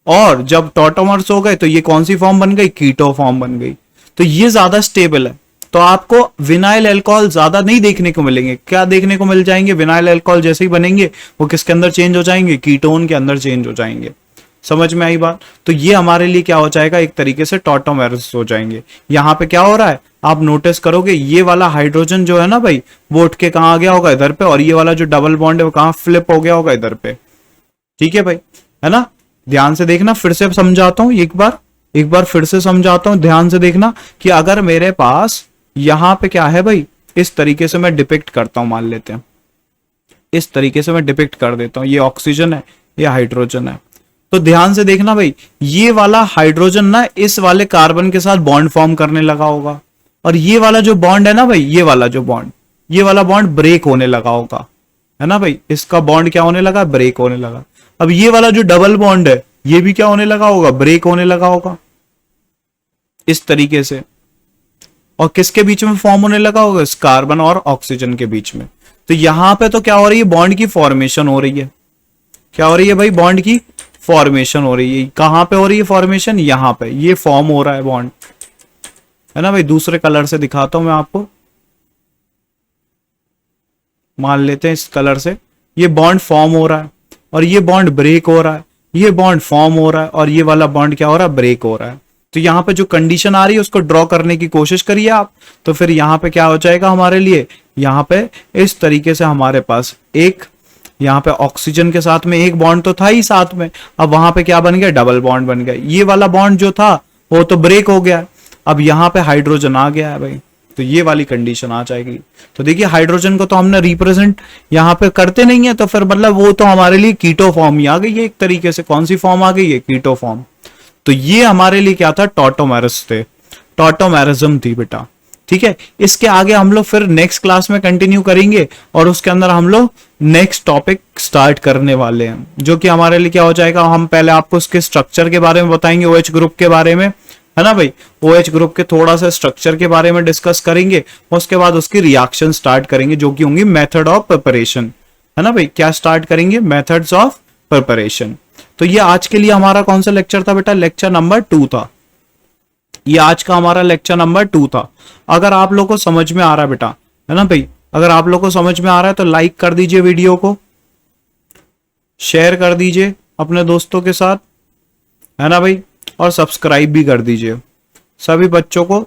और जब टॉटोमर्स हो गए तो ये कौन सी फॉर्म बन गई, कीटो फॉर्म बन गई। तो ये ज्यादा स्टेबल है। तो आपको विनाइल अल्कोहल ज्यादा नहीं देखने को मिलेंगे। क्या देखने को मिल जाएंगे, विनाइल अल्कोहल जैसे ही बनेंगे वो किसके अंदर चेंज हो जाएंगे, कीटोन के अंदर चेंज हो जाएंगे। समझ में आई बात। तो ये हमारे लिए क्या हो जाएगा, एक तरीके से टॉटोमेरिस हो जाएंगे। यहां पे क्या हो रहा है, आप नोटिस करोगे ये वाला हाइड्रोजन जो है ना भाई, वो उठ के कहां आ गया होगा, इधर पे, और ये वाला जो डबल बॉन्ड है वो कहां फ्लिप हो गया होगा, इधर पे। ठीक है भाई, है ना। ध्यान से देखना, फिर से समझाता हूं एक बार फिर से समझाता हूं, ध्यान से देखना कि अगर मेरे पास यहां पे क्या है भाई, इस तरीके से मैं डिपिक्ट करता हूं, मान लेते हैं इस तरीके से मैं डिपिक्ट कर देता हूं, ये ऑक्सीजन है, ये हाइड्रोजन है। तो ध्यान से देखना भाई, ये वाला हाइड्रोजन ना इस वाले कार्बन के साथ बॉन्ड फॉर्म करने लगा होगा, और ये वाला जो बॉन्ड है ना भाई, ये वाला बॉन्ड ब्रेक होने लगा होगा, है ना भाई। इसका बॉन्ड क्या होने लगा, ब्रेक होने लगा। अब ये वाला जो डबल बॉन्ड है, ये भी क्या होने लगा होगा, ब्रेक होने लगा होगा इस तरीके से। और किसके बीच में फॉर्म होने लगा होगा, इस कार्बन और ऑक्सीजन के बीच में। तो यहां पे तो क्या हो रही है, बॉन्ड की फॉर्मेशन हो रही है। क्या हो रही है भाई, बॉन्ड की फॉर्मेशन हो रही है। कहां पे हो रही है फॉर्मेशन, यहां पे, ये फॉर्म हो रहा है बॉन्ड, है ना भाई। दूसरे कलर से दिखाता हूं मैं आपको, मान लेते हैं इस कलर से, ये बॉन्ड फॉर्म हो रहा है, और ये बॉन्ड ब्रेक हो रहा है, ये बॉन्ड फॉर्म हो रहा है, और ये वाला बॉन्ड क्या हो रहा है, ब्रेक हो रहा है। तो यहां पे जो कंडीशन आ रही है उसको ड्रॉ करने की कोशिश करिए आप। तो फिर यहां पे क्या हो जाएगा हमारे लिए, यहां पे इस तरीके से हमारे पास एक, यहाँ पे ऑक्सीजन के साथ में एक बॉन्ड तो था ही साथ में, अब वहां पे क्या बन गया, डबल बॉन्ड बन गया। ये वाला बॉन्ड जो था वो तो ब्रेक हो गया, अब यहाँ पे हाइड्रोजन आ गया है भाई। तो ये वाली कंडीशन आ जाएगी। तो देखिए हाइड्रोजन को तो हमने रिप्रेजेंट यहाँ पे करते नहीं है, तो फिर मतलब वो तो हमारे लिए कीटो फॉर्म ही आ गई है एक तरीके से। कौन सी फॉर्म आ गई है, कीटो फॉर्म। तो ये हमारे लिए क्या था, टॉटोमेरिस थे, टॉटोमेरिज्म थी बेटा। ठीक है, इसके आगे हम लोग फिर नेक्स्ट क्लास में कंटिन्यू करेंगे, और उसके अंदर हम लोग नेक्स्ट टॉपिक स्टार्ट करने वाले हैं, जो कि हमारे लिए क्या हो जाएगा, हम पहले आपको उसके स्ट्रक्चर के बारे में बताएंगे, OH ग्रुप के बारे में, है ना भाई। OH ग्रुप के थोड़ा सा स्ट्रक्चर के बारे में डिस्कस करेंगे, उसके बाद उसकी रिएक्शन स्टार्ट करेंगे, जो कि होंगी मेथड ऑफ प्रिपरेशन, है ना भाई। क्या स्टार्ट करेंगे, मेथड्स ऑफ प्रिपरेशन। तो ये आज के लिए हमारा कौन सा लेक्चर था बेटा, लेक्चर नंबर 2 था। ये आज का हमारा लेक्चर नंबर 2 था। अगर आप लोगों को समझ में आ रहा है बेटा, है ना भाई, अगर आप लोगों को समझ में आ रहा है तो लाइक कर दीजिए वीडियो को, शेयर कर दीजिए अपने दोस्तों के साथ, है ना भाई, और सब्सक्राइब भी कर दीजिए। सभी बच्चों को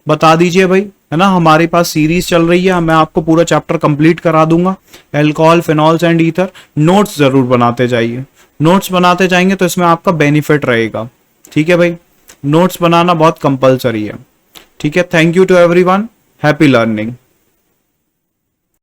बता दीजिए भाई, है ना। हमारे पास सीरीज चल रही है, मैं आपको पूरा चैप्टर कंप्लीट करा दूंगा, alcohol, phenols and ether. Notes जरूर बनाते जाइए, नोट्स बनाते जाएंगे तो इसमें आपका बेनिफिट रहेगा। ठीक है भाई, नोट्स बनाना बहुत कंपलसरी है। ठीक है, thank you to everyone, happy learning.